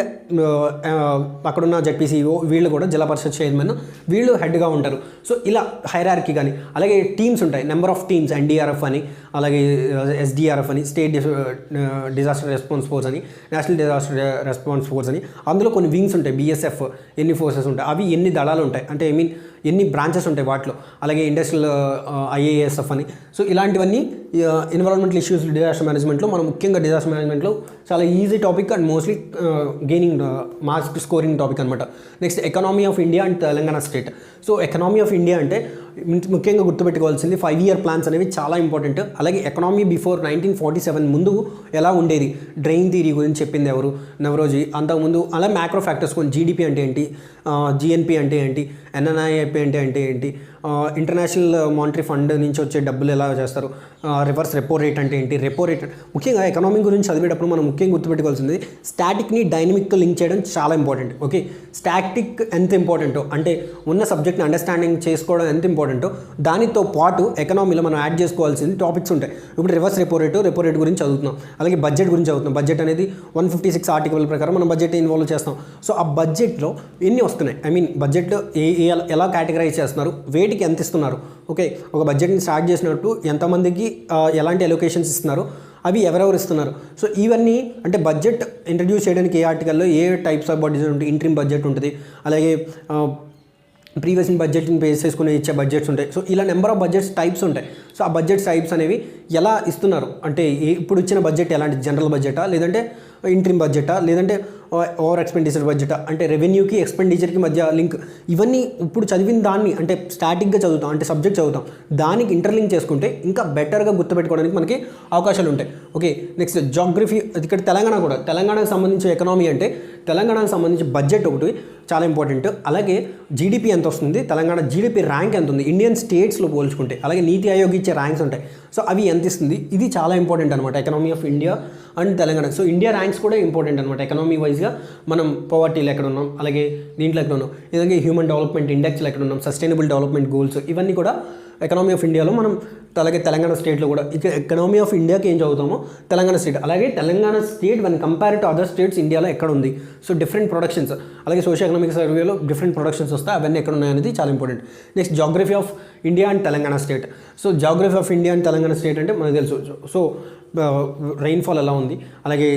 అక్కడున్న జెడ్పీసీఓ, వీళ్ళు కూడా జిల్లా పరిషత్ చైర్మన్, వీళ్ళు హెడ్గా ఉంటారు. సో ఇలా హైరార్కీ కానీ, అలాగే టీమ్స్ ఉంటాయి, నెంబర్ ఆఫ్ టీమ్స్, ఎన్డీఆర్ఎఫ్ అని, అలాగే ఎస్డీఆర్ఎఫ్ అని, స్టేట్ డిజాస్టర్ రెస్పాన్స్ ఫోర్స్ అని, నేషనల్ డిజాస్టర్ రెస్పాన్స్ ఫోర్స్ అని, అందులో కొన్ని వింగ్స్ ఉంటాయి, బీఎస్ఎఫ్ ఎన్ని ఫోర్సెస్ ఉంటాయి, అవి ఎన్ని దళాలు ఉంటాయి, అంటే ఐ మీన్ ఎన్ని బ్రాంచెస్ ఉంటాయి వాటిలో, అలాగే ఇండస్ట్రియల్ ఐఏఎస్ఎఫ్ అని. సో ఇలాంటివన్నీ ఎన్విరాన్మెంటల్ ఇష్యూస్ డిజాస్టర్ మేనేజ్మెంట్లో మనం ముఖ్యంగా డిజాస్టర్ మేనేజ్మెంట్లో చాలా easy topic and mostly gaining marks scoring topic అనమాట. Next economy of India and Telangana state. So economy of India అంటే ముఖ్యంగా గుర్తుపెట్టుకోవాల్సింది 5 year ప్లాన్స్ అనేవి చాలా ఇంపార్టెంట్. అలాగే ఎకనామీ బిఫోర్ 1947 ముందు ఎలా ఉండేది, డ్రెయిన్ థియరీ గురించి చెప్పింది ఎవరు, నవరోజీ. అంతకుముందు అలా మ్యాక్రో ఫ్యాక్టర్స్ కొన్ని, జీడిపి అంటే ఏంటి, జిఎన్పి అంటే ఏంటి, ఎన్ఎన్ఐపి అంటే ఏంటి, ఇంటర్నేషనల్ మానిటరీ ఫండ్ నుంచి వచ్చే డబ్బులు ఎలా చేస్తారు, రివర్స్ రెపో రేట్ అంటే ఏంటి, రెపో రేట్. ముఖ్యంగా ఎకనామీ గురించి చదివేటప్పుడు మనం ముఖ్యంగా గుర్తుపెట్టుకోవాల్సింది స్టాటిక్ని డైనమిక్గా లింక్ చేయడం చాలా ఇంపార్టెంట్. ఓకే, స్టాటిక్ ఎంత ఇంపార్టెంటో, అంటే ఉన్న సబ్జెక్ట్ని అండర్స్టాండింగ్ చేసుకోవడం ఎంత ఇంపార్టెంటో, దానితో పాటు ఎకనామీలో మనం యాడ్ చేసుకోవాల్సింది టాపిక్స్ ఉంటాయి. ఇప్పుడు రివర్స్ రెపో రేట్ గురించి చదువుతున్నాం, అలాగే బడ్జెట్ గురించి చదువుతున్నాం. బడ్జెట్ అనేది 156 ఆర్టికల్ ప్రకారం మనం బడ్జెట్ ఇన్వాల్వ్ చేస్తాం. సో ఆ బడ్జెట్లో ఎన్ని వస్తున్నాయి, ఐ మీన్ బడ్జెట్లో ఎలా కేటగరైజ్ చేస్తున్నారు, వేటికి ఎంత ఇస్తున్నారు. ఓకే, ఒక బడ్జెట్ని స్టార్ట్ చేసినట్టు ఎంతమందికి ఎలాంటి అలొకేషన్స్ ఇస్తున్నారు, అవి ఎవరెవరు ఇస్తున్నారు. సో ఇవన్నీ అంటే బడ్జెట్ ఇంట్రడ్యూస్ చేయడానికి ఏ ఆర్టికల్లో ఏ టైప్స్ ఆఫ్ బడ్జెట్ ఉంటుంది, ఇంట్రీమ్ బడ్జెట్ ఉంటుంది, అలాగే ప్రీవియస్ బడ్జెట్ని బేస్ చేసుకుని ఇచ్చే బడ్జెట్స్ ఉంటాయి. సో ఇలా నెంబర్ ఆఫ్ బడ్జెట్స్ టైప్స్ ఉంటాయి. సో ఆ బడ్జెట్ టైప్స్ అనేవి ఎలా ఇస్తున్నారు, అంటే ఇప్పుడు ఇచ్చిన బడ్జెట్ ఎలాంటి జనరల్ బడ్జెటా, లేదంటే ఇంట్రీమ్ బడ్జెటా, లేదంటే ఓవర్ ఎక్స్పెండిచర్ బడ్జెటా, అంటే రెవెన్యూకి ఎక్స్పెండిచర్కి మధ్య లింక్. ఇవన్నీ ఇప్పుడు చదివిన దాన్ని అంటే స్టాటిక్గా చదువుతాం, అంటే సబ్జెక్ట్ చదువుతాం, దానికి ఇంటర్లింక్ చేసుకుంటే ఇంకా బెటర్గా గుర్తుపెట్టుకోవడానికి మనకి అవకాశాలు ఉంటాయి. Okay, next geography. ఇక్కడ తెలంగాణకు సంబంధించి ఎకనామీ అంటే తెలంగాణకు సంబంధించి బడ్జెట్ ఒకటి చాలా ఇంపార్టెంట్. అలాగే జీడిపి ఎంత వస్తుంది, తెలంగాణ జీడిపి ర్యాంక్ ఎంత ఉంది ఇండియన్ స్టేట్స్లో పోల్చుకుంటే, అలాగే నీతి ఆయోగ్ ఇచ్చే ర్యాంక్స్ ఉంటాయి. సో అవి ఎంత ఇస్తుంది, ఇది చాలా ఇంపార్టెంట్ అనమాట, economy of India and Telangana. So India ranks కూడా ఇంపార్టెంట్ అనమాట. ఎకనామీ వైజ్గా మనం పవర్టీలో ఎక్కడ ఉన్నాం, అలాగే దీంట్లో ఎక్కడ ఉన్నాం, ఇలాగే హ్యూమన్ డెవలప్మెంట్ ఇండెక్స్లో ఎక్కడ ఉన్నాం, సస్టైనబుల్ డెవలప్మెంట్ గోల్స్, ఇవన్నీ కూడా ఎకనామీ ఆఫ్ ఇండియాలో మనం, అలాగే తెలంగాణ స్టేట్లో కూడా ఇక ఎకనామీ ఆఫ్ ఇండియాకి ఏం చదువుతామో తెలంగాణ స్టేట్. అలాగే Telangana state one compare to other states ఇండియాలో ఎక్కడ ఉంది, సో డిఫరెంట్ ప్రొడక్షన్స్, అలాగే సోషల్ ఎకనామిక్ సర్వేలో డిఫరెంట్ ప్రొడక్షన్స్ వస్తాయి, అవన్నీ ఎక్కడ ఉన్నాయనేది చాలా important. Next geography of India and Telangana state. So geography of India and Telangana state అంటే మనకు తెలుసు. సో రెయిన్ఫాల్ ఎలా ఉంది, అలాగే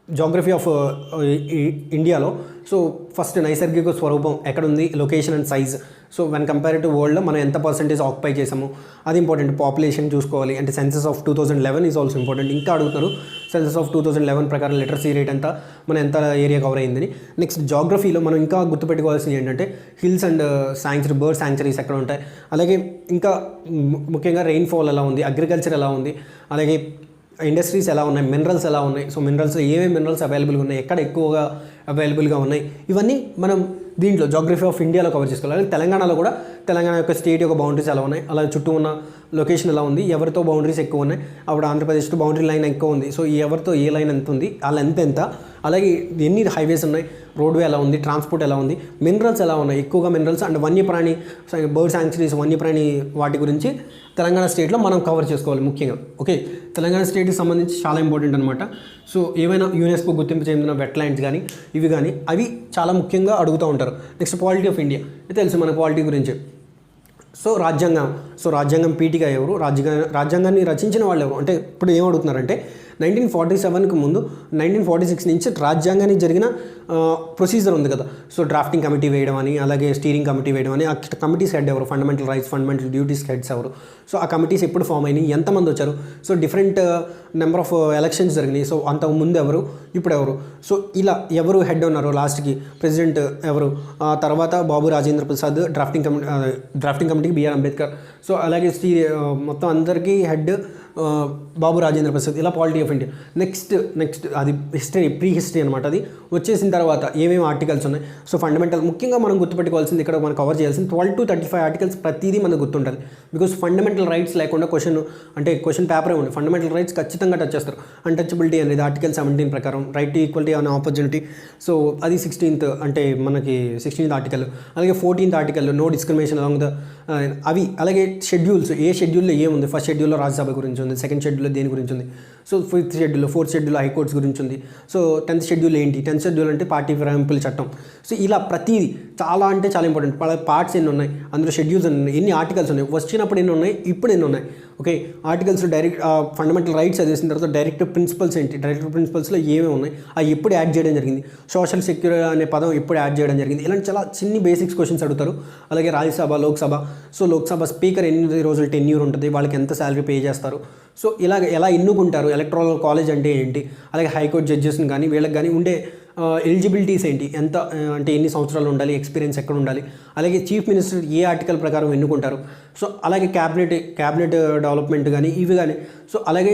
జాగ్రఫీ ఆఫ్ ఇండియాలో సో ఫస్ట్ నైసర్గిక స్వరూపం ఎక్కడుంది, location and size. So when compare to వరల్డ్లో మనం ఎంత పర్సెంటేజ్ ఆక్యుపై చేసాము అది ఇంపార్టెంట్. పాపులేషన్ చూసుకోవాలి, అంటే census of 2011 is also important. ఇంకా అడుగుతున్నారు సెన్సస్ ఆఫ్ 2011 ప్రకారం లిటరసీ రేట్ ఎంత, మన ఎంత ఏరియా కవర్ అయిందని. నెక్స్ట్ జాగ్రఫీలో మనం ఇంకా గుర్తుపెట్టుకోవాల్సింది ఏంటంటే hills and sanctuary, bird sanctuaries ఎక్కడ ఉంటాయి, అలాగే ఇంకా ముఖ్యంగా రెయిన్ఫాల్ ఎలా ఉంది, అగ్రికల్చర్ ఎలా ఉంది, అలాగే ఇండస్ట్రీస్ ఎలా ఉన్నాయి, మినరల్స్ ఎలా ఉన్నాయి. సో మినరల్స్ ఏమేమి మినరల్స్ అవైలబుల్గా ఉన్నాయి, ఎక్కడ ఎక్కువగా అవైలబుల్గా ఉన్నాయి, ఇవన్నీ మనం దీంట్లో జాగ్రఫీ ఆఫ్ ఇండియాలో కవర్ చేసుకోవాలి. అలాగే తెలంగాణలో కూడా తెలంగాణ యొక్క స్టేట్ యొక్క బౌండరీస్ ఎలా ఉన్నాయి, అలాగే చుట్టూ ఉన్న లొకేషన్ ఎలా ఉంది, ఎవరితో బౌండరీస్ ఎక్కువ ఉన్నాయి, అప్పుడు ఆంధ్రప్రదేశ్తో బౌండరీ లైన్ ఎక్కువ ఉంది. సో ఎవరితో ఏ లైన్ ఎంత ఉంది, ఆ లెంత్ ఎంత, అలాగే ఎన్ని హైవేస్ ఉన్నాయి, రోడ్వే ఎలా ఉంది, ట్రాన్స్పోర్ట్ ఎలా ఉంది, మినరల్స్ ఎలా ఉన్నాయి, ఎక్కువగా మినరల్స్ అండ్ వన్యప్రాణి, బర్డ్ శాంక్చురీస్, వన్యప్రాణి వాటి గురించి తెలంగాణ స్టేట్లో మనం కవర్ చేసుకోవాలి ముఖ్యంగా. ఓకే, తెలంగాణ స్టేట్కి సంబంధించి చాలా ఇంపార్టెంట్ అనమాట. సో ఏమైనా యునెస్కో గుర్తింపు చెందిన వెట్లాండ్స్ కానీ ఇవి కానీ అవి చాలా ముఖ్యంగా అడుగుతూ ఉంటారు. నెక్స్ట్ పాలిటీ ఆఫ్ ఇండియా తెలుసు మన పాలిటీ గురించి. సో రాజ్యాంగం పీఠిక ఎవరు, రాజ్యాంగాన్ని రచించిన వాళ్ళు ఎవరు అంటే ఇప్పుడు ఏం అడుగుతున్నారంటే 1947కి ముందు 1946 నుంచి రాజ్యాంగానికి జరిగిన ప్రొసీజర్ ఉంది కదా. సో డ్రాఫ్టింగ్ కమిటీ వేయడం అని, అలాగే స్టీరింగ్ కమిటీ వేయడం అని, ఆ కమిటీస్ హెడ్ ఎవరు, fundamental rights fundamental duties heads ఎవరు, సో ఆ కమిటీస్ ఎప్పుడు ఫామ్ అయినాయి, ఎంతమంది వచ్చారు, so different number of elections జరిగినాయి, సో అంతకు ముందు ఎవరు ఇప్పుడు ఎవరు, సో ఇలా ఎవరు హెడ్ ఉన్నారు, లాస్ట్కి ప్రెసిడెంట్ ఎవరు, తర్వాత బాబు రాజేంద్ర ప్రసాద్, డ్రాఫ్టింగ్ కమిటీకి బిఆర్ అంబేద్కర్, సో అలాగే మొత్తం అందరికీ హెడ్ బాబు రాజేంద్ర ప్రసాద్, ఇలా పాలిటీ ఆఫ్ ఇండియా. నెక్స్ట్ అది హిస్టరీ, ప్రీ హిస్టరీ అనమాట. అది వచ్చేసిన తర్వాత ఏమేమి ఆర్టికల్స్ ఉన్నాయి, సో ఫండమెంటల్ ముఖ్యంగా మనం గుర్తుపెట్టుకోవాల్సింది, ఇక్కడ మనం కవర్ చేయాల్సింది 12 to 35 ఆర్టికల్స్ ప్రతిదీ మనకు గుర్తుంటుంది. బికాస్ ఫండమెంటల్ రైట్స్ లేకుండా క్వశ్చన్ పేపరే ఉంది. ఫండమెంటల్ రైట్స్ ఖచ్చితంగా టచ్ చేస్తారు. అన్టచబిలిటీ అనేది ఆర్టికల్ 17 ప్రకారం, right to equality and opportunity, so అది 16th అంటే మనకి 16th ఆర్టికల్. అలాగే 14th article no discrimination along the అవి. అలాగే షెడ్యూల్స్, ఏ షెడ్యూల్లో ఏముంది, ఫస్ట్ షెడ్యూల్లో రాజ్యసభ గురించి ఉంది, సెకండ్ షెడ్యూల్లో దేని గురించి ఉంది, సో ఫోర్త్ షెడ్యూల్లో హైకోర్ట్స్ గురించి ఉంది, సో 10th షెడ్యూల్ ఏంటి, 10th షెడ్యూల్ అంటే పార్టీ ఫిరాయింపుల చట్టం. సో ఇలా ప్రతిదీ చాలా అంటే చాలా ఇంపార్టెంట్. పార్ట్స్ ఎన్ని ఉన్నాయి, అందులో షెడ్యూల్స్ ఎన్ని ఉన్నాయి, ఎన్ని ఆర్టికల్స్ ఉన్నాయి, వచ్చినప్పుడు ఎన్ని ఉన్నాయి, ఇప్పుడు ఎన్ని ఉన్నాయి. Okay, articles direct fundamental rights చదివేసిన తర్వాత డైరెక్టివ్ ప్రిన్సిపల్స్ ఏంటి, డైరెక్టివ్ ప్రిన్సిపల్స్లో ఏమేమి ఉన్నాయి, అవి ఎప్పుడు యాడ్ చేయడం జరిగింది, సోషల్ సెక్యూరిటీ అనే పదం ఎప్పుడు యాడ్ చేయడం జరిగింది, ఇలాంటి చాలా చిన్ని బేసిక్స్ క్వశ్చన్స్ అడుగుతారు. అలాగే రాజ్యసభ, లోక్సభ, సో లోక్సభ స్పీకర్ ఎన్ని రోజులు టెన్యూర్ ఉంటుంది, వాళ్ళకి ఎంత శాలరీ పే చేస్తారు, సో ఇలాగ ఎలా ఎన్నుకుంటారు, ఎలక్ట్రల్ కాలేజ్ అంటే ఏంటి, అలాగే హైకోర్టు జడ్జెస్ని కానీ వీళ్ళకి కానీ ఉండే ఎలిజిబిలిటీస్ ఏంటి, ఎంత అంటే ఎన్ని సంవత్సరాలు ఉండాలి, ఎక్స్పీరియన్స్ ఎక్కడ ఉండాలి, అలాగే చీఫ్ మినిస్టర్ ఏ ఆర్టికల్ ప్రకారం ఎన్నుకుంటారు, సో అలాగే క్యాబినెట్ డెవలప్మెంట్ కానీ ఇవి కానీ, సో అలాగే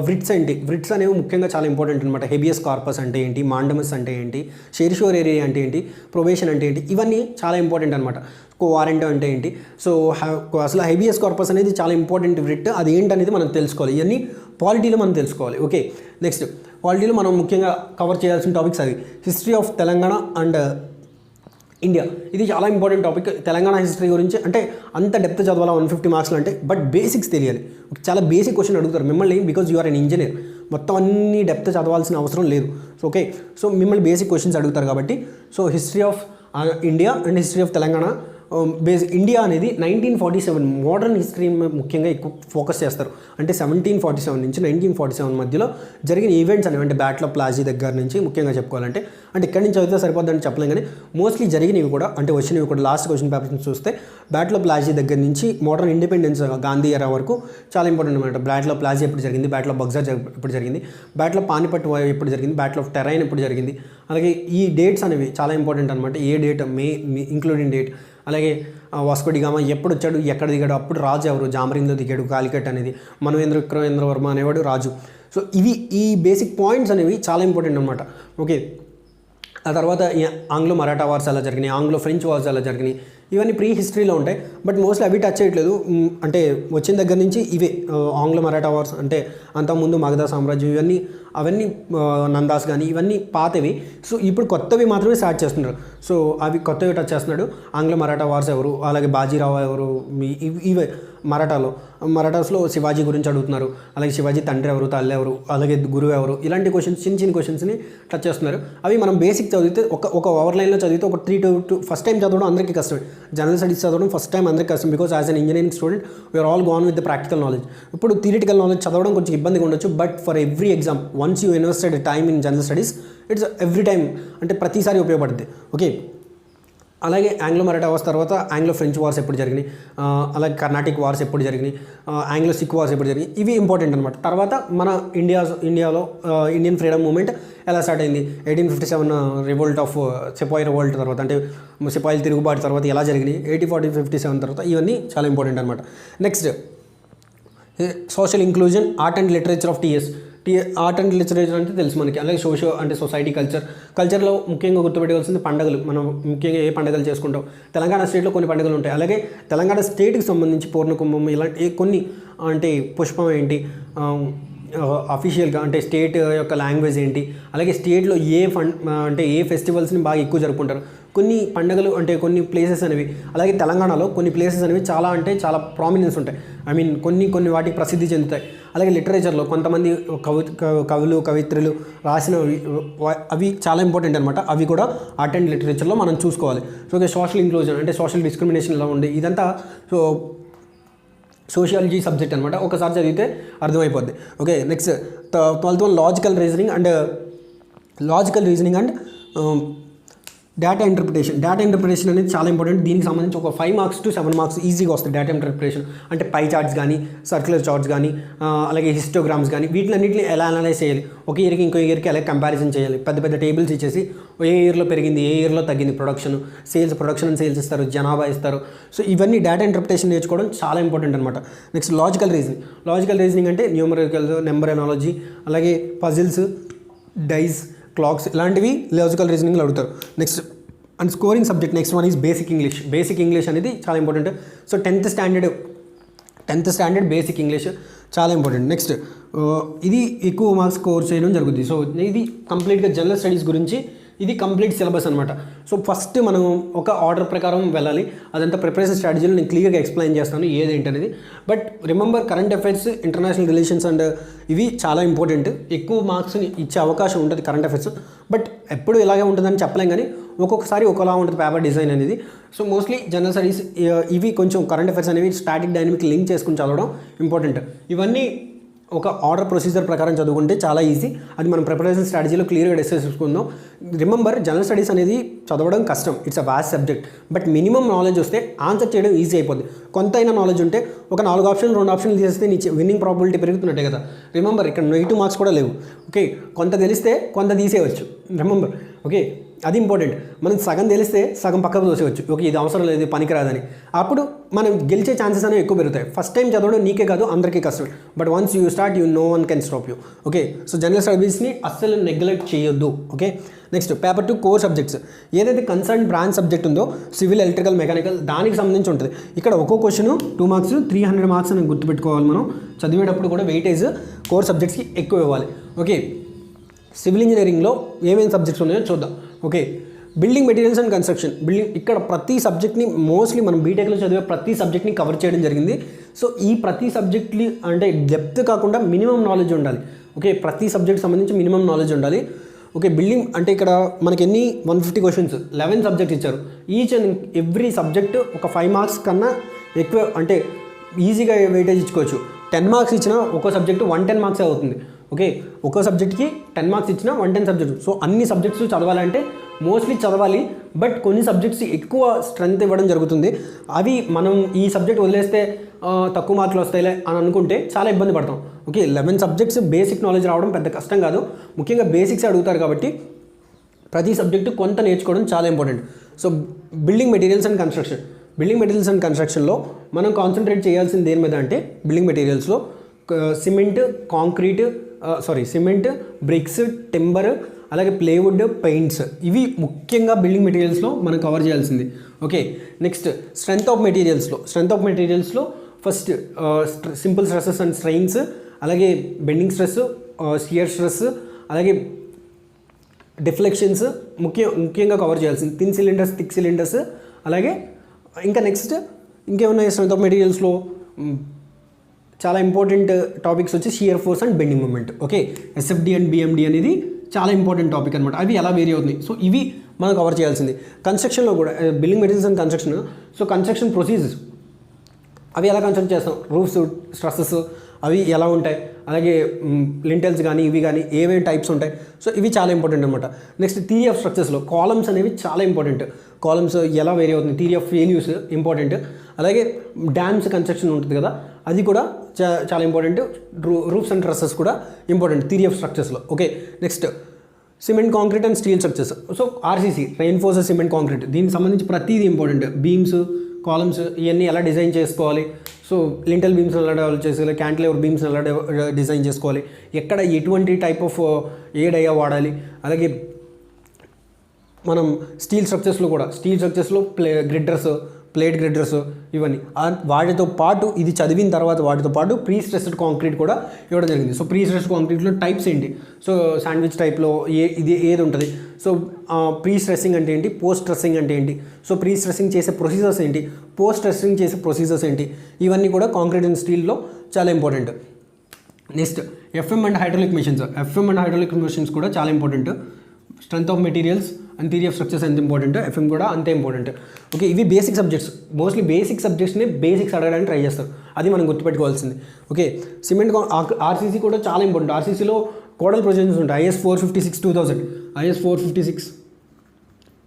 వ్రిట్స్ ఏంటి, వ్రిట్స్ అనేవి ముఖ్యంగా చాలా ఇంపార్టెంట్ అనమాట. హెబియస్ కార్పస్ అంటే ఏంటి, మాండమస్ అంటే ఏంటి, షేర్షోర్ ఏరియా అంటే ఏంటి, ప్రొబేషన్ అంటే ఏంటి, ఇవన్నీ చాలా ఇంపార్టెంట్ అనమాట. వారెంట్ అంటే ఏంటి, సో అసలు హెబియస్ కార్పస్ అనేది చాలా ఇంపార్టెంట్ వ్రిట్, అది ఏంటనేది మనం తెలుసుకోవాలి. ఇవన్నీ పాలిటీలో మనం తెలుసుకోవాలి. ఓకే, నెక్స్ట్ పాలిటీలో మనం ముఖ్యంగా కవర్ చేయాల్సిన టాపిక్స్ అవి. History of Telangana and India, ఇది చాలా ఇంపార్టెంట్ టాపిక్. తెలంగాణ హిస్టరీ గురించి అంటే అంత డెప్త్ చదవాలా 150 మార్క్స్లు అంటే, బట్ బేసిక్స్ తెలియాలి. చాలా బేసిక్ క్వశ్చన్ అడుగుతారు మిమ్మల్ని, because you are an engineer. మొత్తం అన్ని డెప్త్ చదవాల్సిన అవసరం లేదు. సో ఓకే, సో మిమ్మల్ని బేసిక్ క్వశ్చన్స్ అడుగుతారు కాబట్టి, so history of India and history of Telangana. India అనేది 1947 మోడర్న్ హిస్టరీ ముఖ్యంగా ఎక్కువ ఫోకస్ చేస్తారు. అంటే 1747 నుంచి 1947 మధ్యలో జరిగిన ఈవెంట్స్ అనేవి, అంటే బ్యాటిల్ ఆఫ్ ప్లాసీ దగ్గర నుంచి ముఖ్యంగా చెప్పుకోవాలంటే, అంటే ఇక్కడి నుంచి చదివితే సరిపోద్దని చెప్పలేం కానీ మోస్ట్లీ జరిగినవి కూడా, అంటే వచ్చినవి కూడా లాస్ట్ క్వశ్చన్ పేపర్స్ చూస్తే బ్యాటిల్ ఆఫ్ ప్లాసీ దగ్గర నుంచి మోడర్న్ ఇండిపెండెన్స్ గాంధీ ఎరా వరకు చాలా ఇంపార్టెంట్ అనమాట. బ్యాటిల్ ఆఫ్ ప్లాసీ ఎప్పుడు జరిగింది, బ్యాటిల్ ఆఫ్ బక్సర్ ఎప్పుడు జరిగింది, బ్యాటిల్ ఆఫ్ పానిపట్ ఎప్పుడు జరిగింది, బ్యాటిల్ ఆఫ్ టెరైన్ ఎప్పుడు జరిగింది, అలాగే ఈ డేట్స్ అనేవి చాలా ఇంపార్టెంట్ అనమాట. ఏ డేట్, మే ఇంక్లూడింగ్ డేట్, అలాగే వాస్కో డి గామా ఎప్పుడు వచ్చాడు, ఎక్కడ దిగాడు, అప్పుడు రాజు ఎవరు, జామరిందో దిగాడు, కాలికట్ అనేది, మనవేంద్ర విక్రమేంద్ర వర్మ అనేవాడు రాజు. సో ఇవి ఈ బేసిక్ పాయింట్స్ అనేవి చాలా ఇంపార్టెంట్ అనమాట. ఓకే, ఆ తర్వాత ఆంగ్లో మరాఠా వార్స్ ఎలా జరిగినాయి, ఆంగ్లో ఫ్రెంచ్ వార్స్ ఎలా జరిగినాయి, ఇవన్నీ ప్రీ హిస్టరీలో ఉంటాయి. బట్ మోస్ట్లీ అవి టచ్ చేయట్లేదు. అంటే వచ్చిన దగ్గర నుంచి ఇవే ఆంగ్లో మరాఠా వార్స్, అంటే అంతకుముందు మగధ సామ్రాజ్యం, అవన్నీ నందాస్ కానీ ఇవన్నీ పాతవి. సో ఇప్పుడు కొత్తవి మాత్రమే స్టార్ట్ చేస్తున్నారు. సో అవి కొత్తవి టచ్ చేస్తున్నాడు. ఆంగ్ల మరాఠా వార్స్ ఎవరు, అలాగే బాజీరావు ఎవరు, ఇవే మరాఠాస్లో శివాజీ గురించి అడుగుతున్నారు. అలాగే శివాజీ తండ్రి ఎవరు, తల్లి ఎవరు, అలాగే గురువు ఎవరు, ఇలాంటి క్వశ్చన్స్ చిన్న క్వశ్చన్స్ని టచ్ చేస్తున్నారు. అవి మనం బేసిక్ చదివితే ఒక ఓవర్ లైన్లో చదివితే ఒక 3 to ఫస్ట్ టైం చదవడం అందరికీ కష్టమే. జనరల్ స్టడీస్ చదవడం ఫస్ట్ టైం అందరికీ కష్టం, because as an engineering student we are all gone with the practical knowledge. ఇప్పుడు థియరిటికల్ నాలెడ్జ్ చదవడం కొంచెం ఇబ్బందిగా ఉండొచ్చు, but for every exam once you invested time in general studies, it's every time, అంటే ప్రతిసారి ఉపయోగపడుతుంది. ఓకే, అలాగే ఆంగ్లో మరాఠా వార్స్ తర్వాత ఆంగ్లో ఫ్రెంచ్ వార్స్ ఎప్పుడు జరిగినాయి, అలాగే కర్ణాటిక్ వార్స్ ఎప్పుడు జరిగినాయి, ఆంగ్లో సిక్ వార్స్ ఎప్పుడు జరిగినాయి, ఇవి ఇంపార్టెంట్ అనమాట. తర్వాత మన ఇండియాలో ఇండియన్ ఫ్రీడమ్ మూమెంట్ ఎలా స్టార్ట్ అయింది, 1857 రివోల్ట్ ఆఫ్ సిపాయి రివోల్ట్ తర్వాత, అంటే సిపాయిల తిరుగుబాటు తర్వాత ఎలా జరిగినాయి, 1857 తర్వాత, ఇవన్నీ చాలా ఇంపార్టెంట్ అనమాట. Next social inclusion, art and literature of art and literature అంటే తెలుసు మనకి. అలాగే అంటే సొసైటీ కల్చర్లో ముఖ్యంగా గుర్తుపెట్టుకోవాల్సింది పండుగలు. మనం ముఖ్యంగా ఏ పండుగలు చేసుకుంటాం, తెలంగాణ స్టేట్లో కొన్ని పండుగలు ఉంటాయి. అలాగే తెలంగాణ స్టేట్కి సంబంధించి పూర్ణకుంభం, ఇలాంటి కొన్ని, అంటే పుష్పం ఏంటి, అఫీషియల్గా అంటే స్టేట్ యొక్క లాంగ్వేజ్ ఏంటి, అలాగే స్టేట్లో అంటే ఏ ఫెస్టివల్స్ని బాగా ఎక్కువ జరుపుకుంటారు, కొన్ని పండుగలు, అంటే కొన్ని ప్లేసెస్ అనేవి. అలాగే తెలంగాణలో కొన్ని ప్లేసెస్ అనేవి చాలా అంటే చాలా ప్రామినెన్స్ ఉంటాయి. ఐ మీన్ కొన్ని వాటికి ప్రసిద్ధి చెందుతాయి. అలాగే లిటరేచర్లో కొంతమంది కవులు కవిత్రులు రాసినవి, అవి చాలా ఇంపార్టెంట్ అనమాట. అవి కూడా ఆర్ట్ అండ్ లిటరేచర్లో మనం చూసుకోవాలి. సో సోషల్ ఇంక్లూజన్ అంటే సోషల్ డిస్క్రిమినేషన్ ఎలా ఉంది, ఇదంతా సో సోషియాలజీ సబ్జెక్ట్ అనమాట, ఒకసారి చదివితే అర్థమైపోద్ది. Okay, next 12th one logical reasoning and data interpretation అనేది చాలా ఇంపార్టెంట్. దీనికి సంబంధించి ఒక 5 మార్క్స్ to 7 మార్క్స్ ఈజీగా వస్తాయి. డేటా ఇంటర్ప్రిటేషన్ అంటే పై చార్ట్స్ కానీ, సర్క్యులర్ చార్ట్స్ కానీ, అలాగే హిస్టోగ్రామ్స్ కానీ, వీటిలన్నింటినీ ఎలా అనలైజ్ చేయాలి, ఒక ఇయర్కి ఇంకో ఇయర్కి ఎలా కంపారిజన్ చేయాలి, పెద్ద పెద్ద టేబుల్స్ ఇచ్చేసి ఏ ఇయర్లో పెరిగింది, ఏ ఇయర్లో తగ్గింది, ప్రొడక్షన్ అండ్ సేల్స్ ఇస్తారు, జనాభా ఇస్తారు. సో ఇవన్నీ డేటా ఇంటర్ప్రిటేషన్ నేర్చుకోవడం చాలా ఇంపార్టెంట్ అనమాట. నెక్స్ట్ లాజికల్ రీజనింగ్ అంటే న్యూమరికల్స్, నెంబర్ ఎనాలజీ, అలాగే పజిల్స్, డైస్, క్లాక్స్ ఇలాంటివి లాజికల్ రీజనింగ్లో అడుగుతారు. Next and scoring subject next one is basic English అనేది చాలా important. So 10th standard basic English చాలా ఇంపార్టెంట్. నెక్స్ట్ ఇది ఎక్కువ మార్క్స్ స్కోర్ చేయడం జరుగుతుంది. సో ఇది కంప్లీట్గా జనరల్ స్టడీస్ గురించి ఇది కంప్లీట్ సిలబస్ అనమాట. సో ఫస్ట్ మనం ఒక ఆర్డర్ ప్రకారం వెళ్ళాలి. అదంతా ప్రిపరేషన్ స్ట్రాటజీలో నేను క్లియర్గా ఎక్స్ప్లెయిన్ చేస్తాను ఏదేంటనేది. But remember current affairs, international relations and ఇవి చాలా ఇంపార్టెంట్. ఎక్కువ మార్క్స్ని ఇచ్చే అవకాశం ఉంటుంది కరెంట్ అఫైర్స్. బట్ ఎప్పుడు ఇలాగే ఉంటుందని చెప్పలేం, కానీ ఒక్కొక్కసారి ఒకలా ఉంటుంది పేపర్ డిజైన్ అనేది. సో మోస్ట్లీ జనరల్ స్టడీస్ ఇవి కొంచెం కరెంట్ అఫైర్స్ అనేవి స్టాటిక్ డైనమిక్ లింక్ చేసుకుని చదవడం ఇంపార్టెంట్. ఇవన్నీ ఒక ఆర్డర్ ప్రొసీజర్ ప్రకారం చదువుకుంటే చాలా ఈజీ. అది మనం ప్రిపరేషన్ స్ట్రాటజీలో క్లియర్గా డిస్కస్ చేసుకుందాం. రిమెంబర్ జనరల్ స్టడీస్ అనేది చదవడం కష్టం, it's a vast subject. But minimum knowledge వస్తే ఆన్సర్ చేయడం ఈజీ అయిపోద్ది. కొంతైనా నాలెడ్జ్ ఉంటే ఒక 4 ఆప్షన్లు 2 ఆప్షన్లు తీసేస్తే నీ విన్నింగ్ ప్రాబిలిటీ పెరుగుతున్నట్టే కదా. రిమెంబర్ ఇక్కడ నెగిటివ్ మార్క్స్ కూడా లేవు. ఓకే, కొంత తెలిస్తే కొంత తీసేయవచ్చు. రిమెంబర్, ఓకే, అది ఇంపార్టెంట్. మనం సగం తెలిస్తే సగం పక్కకు తోసేవచ్చు. ఓకే, ఇది అవసరం లేదు, పనికిరాదని. అప్పుడు మనం గెలిచే ఛాన్సెస్ అనేవి ఎక్కువ పెరుగుతాయి. ఫస్ట్ టైం చదవడం నీకే కాదు అందరికీ కష్టం. But once you start no one can stop you. Okay, so general స్టడీస్ని అస్సలు నెగ్లెక్ట్ చేయొద్దు. Okay, next paper 2 core subjects. ఏదైతే కన్సర్న్ బ్రాంచ్ సబ్జెక్ట్ ఉందో సివిల్, ఎలక్ట్రికల్, మెకానికల్ దానికి సంబంధించి ఉంటుంది. ఇక్కడ ఒక్కో క్వశ్చన్ 2 మార్క్స్ 300 మార్క్స్ అని గుర్తుపెట్టుకోవాలి. మనం చదివేటప్పుడు కూడా వెయిటేజ్ కోర్ సబ్జెక్ట్స్కి ఎక్కువ ఇవ్వాలి. ఓకే, సివిల్ ఇంజనీరింగ్లో ఏమేమి సబ్జెక్ట్స్ ఉన్నాయో చూద్దాం. Okay, building materials and construction. ఇక్కడ ప్రతి సబ్జెక్ట్ని మోస్ట్లీ మనం బీటెక్లో చదివే ప్రతి సబ్జెక్ట్ని కవర్ చేయడం జరిగింది. సో ఈ ప్రతి సబ్జెక్ట్ని అంటే డెప్త్ కాకుండా మినిమం నాలెడ్జ్ ఉండాలి. ఓకే, ప్రతి సబ్జెక్ట్ సంబంధించి మినిమం నాలెడ్జ్ ఉండాలి. ఓకే, బిల్డింగ్ అంటే ఇక్కడ మనకి ఎన్ని 150 క్వశ్చన్స్ 11 సబ్జెక్ట్స్ ఇచ్చారు. ఈచ్ అండ్ ఎవ్రీ సబ్జెక్ట్ ఒక 5 మార్క్స్ కన్నా ఎక్కువ అంటే ఈజీగా వెయిటేజ్ ఇచ్చుకోవచ్చు. 10 మార్క్స్ ఇచ్చినా ఒక్కో సబ్జెక్టు 110 మార్క్స్ అవుతుంది. ఓకే, ఒక్కో సబ్జెక్ట్కి 10 మార్క్స్ ఇచ్చినా 110 సబ్జెక్టు. సో అన్ని సబ్జెక్ట్స్ చదవాలంటే మోస్ట్లీ చదవాలి. బట్ కొన్ని సబ్జెక్ట్స్ ఎక్కువ స్ట్రెంత్ ఇవ్వడం జరుగుతుంది. అవి మనం ఈ సబ్జెక్ట్ వదిలేస్తే తక్కువ మార్కులు వస్తాయిలే అని అనుకుంటే చాలా ఇబ్బంది పడతాం. ఓకే, 11 సబ్జెక్ట్స్ బేసిక్ నాలెడ్జ్ రావడం పెద్ద కష్టం కాదు. ముఖ్యంగా బేసిక్స్ అడుగుతారు కాబట్టి ప్రతి సబ్జెక్టు కొంత నేర్చుకోవడం చాలా important. So building materials and కన్స్ట్రక్షన్లో మనం కాన్సన్ట్రేట్ చేయాల్సింది దేని మీద అంటే బిల్డింగ్ మెటీరియల్స్లో సిమెంట్, బ్రిక్స్, టింబర్, అలాగే ప్లేవుడ్, పెయింట్స్ ఇవి ముఖ్యంగా బిల్డింగ్ మెటీరియల్స్లో మనం కవర్ చేయాల్సింది. ఓకే, నెక్స్ట్ స్ట్రెంత్ ఆఫ్ మెటీరియల్స్లో first simple stresses and strains, అలాగే బెండింగ్ స్ట్రెస్, షియర్ స్ట్రెస్, అలాగే డిఫ్లెక్షన్స్ ముఖ్యంగా కవర్ చేయాల్సింది. థిన్ సిలిండర్స్, థిక్ సిలిండర్స్, అలాగే ఇంకా నెక్స్ట్ ఇంకేమున్నాయి స్ట్రెంత్ ఆఫ్ మెటీరియల్స్లో చాలా ఇంపార్టెంట్ టాపిక్స్ వచ్చి shear force and bending moment. Okay, SFD and BMD అనేది చాలా ఇంపార్టెంట్ టాపిక్ అనమాట. అవి ఎలా వేరీ అవుతుంది. సో ఇవి మనం కవర్ చేయాల్సింది. కన్స్ట్రక్షన్లో కూడా building materials and construction. So construction procedures అవి ఎలా కన్స్ట్రక్ట్ చేస్తాం, రూఫ్స్, స్ట్రస్సెస్ అవి ఎలా ఉంటాయి, అలాగే లింటెల్స్ కానీ ఇవి కానీ ఏమేమి టైప్స్ ఉంటాయి. సో ఇవి చాలా ఇంపార్టెంట్ అనమాట. నెక్స్ట్ థియరీ ఆఫ్ స్ట్రక్చర్స్లో కాలమ్స్ అనేవి చాలా ఇంపార్టెంట్. కాలమ్స్ ఎలా వేరీ అవుతుంది, థియరీ ఆఫ్ ఫెయిల్యూర్స్ ఇంపార్టెంట్. అలాగే డ్యామ్స్ కన్స్ట్రక్షన్ ఉంటుంది కదా, అది కూడా చాలా ఇంపార్టెంట్. రూఫ్స్ అండ్ ట్రస్సెస్ కూడా ఇంపార్టెంట్ థియరీ ఆఫ్ స్ట్రక్చర్స్లో. Okay, next cement, concrete and steel structures. So RCC, reinforced cement concrete, దీనికి సంబంధించి ప్రతిదీ ఇంపార్టెంట్. బీమ్స్, కాలమ్స్ ఇవన్నీ ఎలా డిజైన్ చేసుకోవాలి, సో లింటల్ బీమ్స్ ఎలా డెవలప్ చేసుకోవాలి, క్యాంటిలివర్ బీమ్స్ ఎలా డిజైన్ చేసుకోవాలి, ఎక్కడ ఎటువంటి టైప్ ఆఫ్ ఏ డయా వాడాలి, అలాగే మనం స్టీల్ స్ట్రక్చర్స్లో గ్రిడ్డర్స్, ప్లేట్ గ్రిడ్డర్స్ ఇవన్నీ వాటితో పాటు ఇది చదివిన తర్వాత వాటితో పాటు ప్రీ స్ట్రెస్డ్ కాంక్రీట్ కూడా ఇవ్వడం జరిగింది. సో ప్రీ స్ట్రెస్డ్ కాంక్రీట్లో టైప్స్ ఏంటి, సో శాండ్విచ్ టైప్లో ఇది ఏది ఉంటుంది, సో ప్రీ స్ట్రెస్సింగ్ అంటే ఏంటి, పోస్ట్ స్ట్రెస్సింగ్ అంటే ఏంటి, సో ప్రీ స్ట్రెస్సింగ్ చేసే ప్రొసీజర్స్ ఏంటి, పోస్ట్ స్ట్రెస్సింగ్ చేసే ప్రొసీజర్స్ ఏంటి, ఇవన్నీ కూడా కాంక్రీట్ అండ్ స్టీల్లో చాలా important. Next FM and hydraulic machines కూడా చాలా important. Strength of materials and theory of structures ఎంత ఇంపార్టెంట్, ఎఫ్ఎం కూడా అంతే ఇంపార్టెంట్. ఓకే, ఇవి బేసిక్ సబ్జెక్ట్స్. మోస్ట్లీ బేసిక్ సబ్జెక్ట్స్ని బేసిక్స్ అడగడానికి ట్రై చేస్తారు, అది మనం గుర్తుపెట్టుకోవాల్సింది. ఓకే, సిమెంట్ ఆర్సీసీ కూడా చాలా ఇంపార్టెంట్. ఆర్సీసీలో కోడల్ ప్రొసీజర్స్ ఉంటాయి. ఐఎస్ 456 2000, ఐఎస్ 456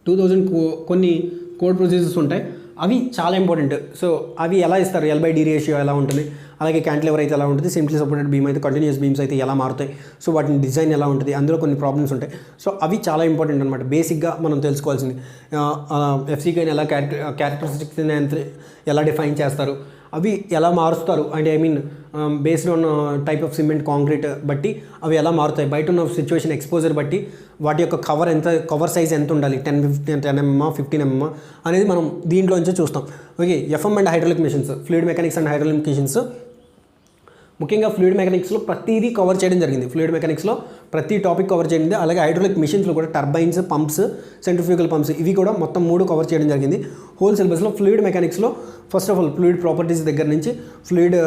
2000 కొన్ని కోడ్ ప్రొసీజర్స్ ఉంటాయి, అవి చాలా ఇంపార్టెంట్. సో అవి ఎలా ఇస్తారు, L/D రేషియో ఎలా ఉంటుంది, అలాగే క్యాంటిలివర్ అయితే ఎలా ఉంటుంది, సింప్లీ సపోర్టెడ్ బీమ్ అయితే కంటిన్యూస్ బీమ్స్ అయితే ఎలా మారుతాయి, సో వాటిని డిజైన్ ఎలా ఉంటుంది, అందులో కొన్ని ప్రాబ్లమ్స్ ఉంటాయి. సో అవి చాలా ఇంపార్టెంట్ అనమాట, బేసిక్గా మనం తెలుసుకోవాల్సింది. ఎఫ్సీకి ఎలా క్యారెక్టరిస్టిక్స్ ఎలా డిఫైన్ చేస్తారు, అవి ఎలా మారుస్తారు, అంటే I mean based on type of cement concrete బట్టి అవి ఎలా మారుతాయి, బయట ఉన్న సిచ్యువేషన్ ఎక్స్పోజర్ బట్టి వాటి యొక్క కవర్ సైజ్ ఎంత ఉండాలి, 10 mm 15 mm అనేది మనం దీంట్లో నుంచే చూస్తాం. Okay, FM and hydraulic machines, fluid mechanics and hydraulic machines. ముఖ్యంగా ఫ్లూయిడ్ మెకానిక్స్లో ప్రతిదీ కవర్ చేయడం జరిగింది. ఫ్లూయిడ్ మెకానిక్స్లో ప్రతి టాపిక్ కవర్ చేయడం, అలాగే హైడ్రాలిక్ మిషన్స్లో కూడా టర్బైన్స్, పంప్స్, సెంట్రిఫ్యూగల్ పంప్స్, ఇవి కూడా మొత్తం 3 కవర్ చేయడం జరిగింది. హోల్ సిలబస్లో ఫ్లూయిడ్ మెకానిక్స్లో first of all fluid properties దగ్గర నుంచి ఫ్లూయిడ్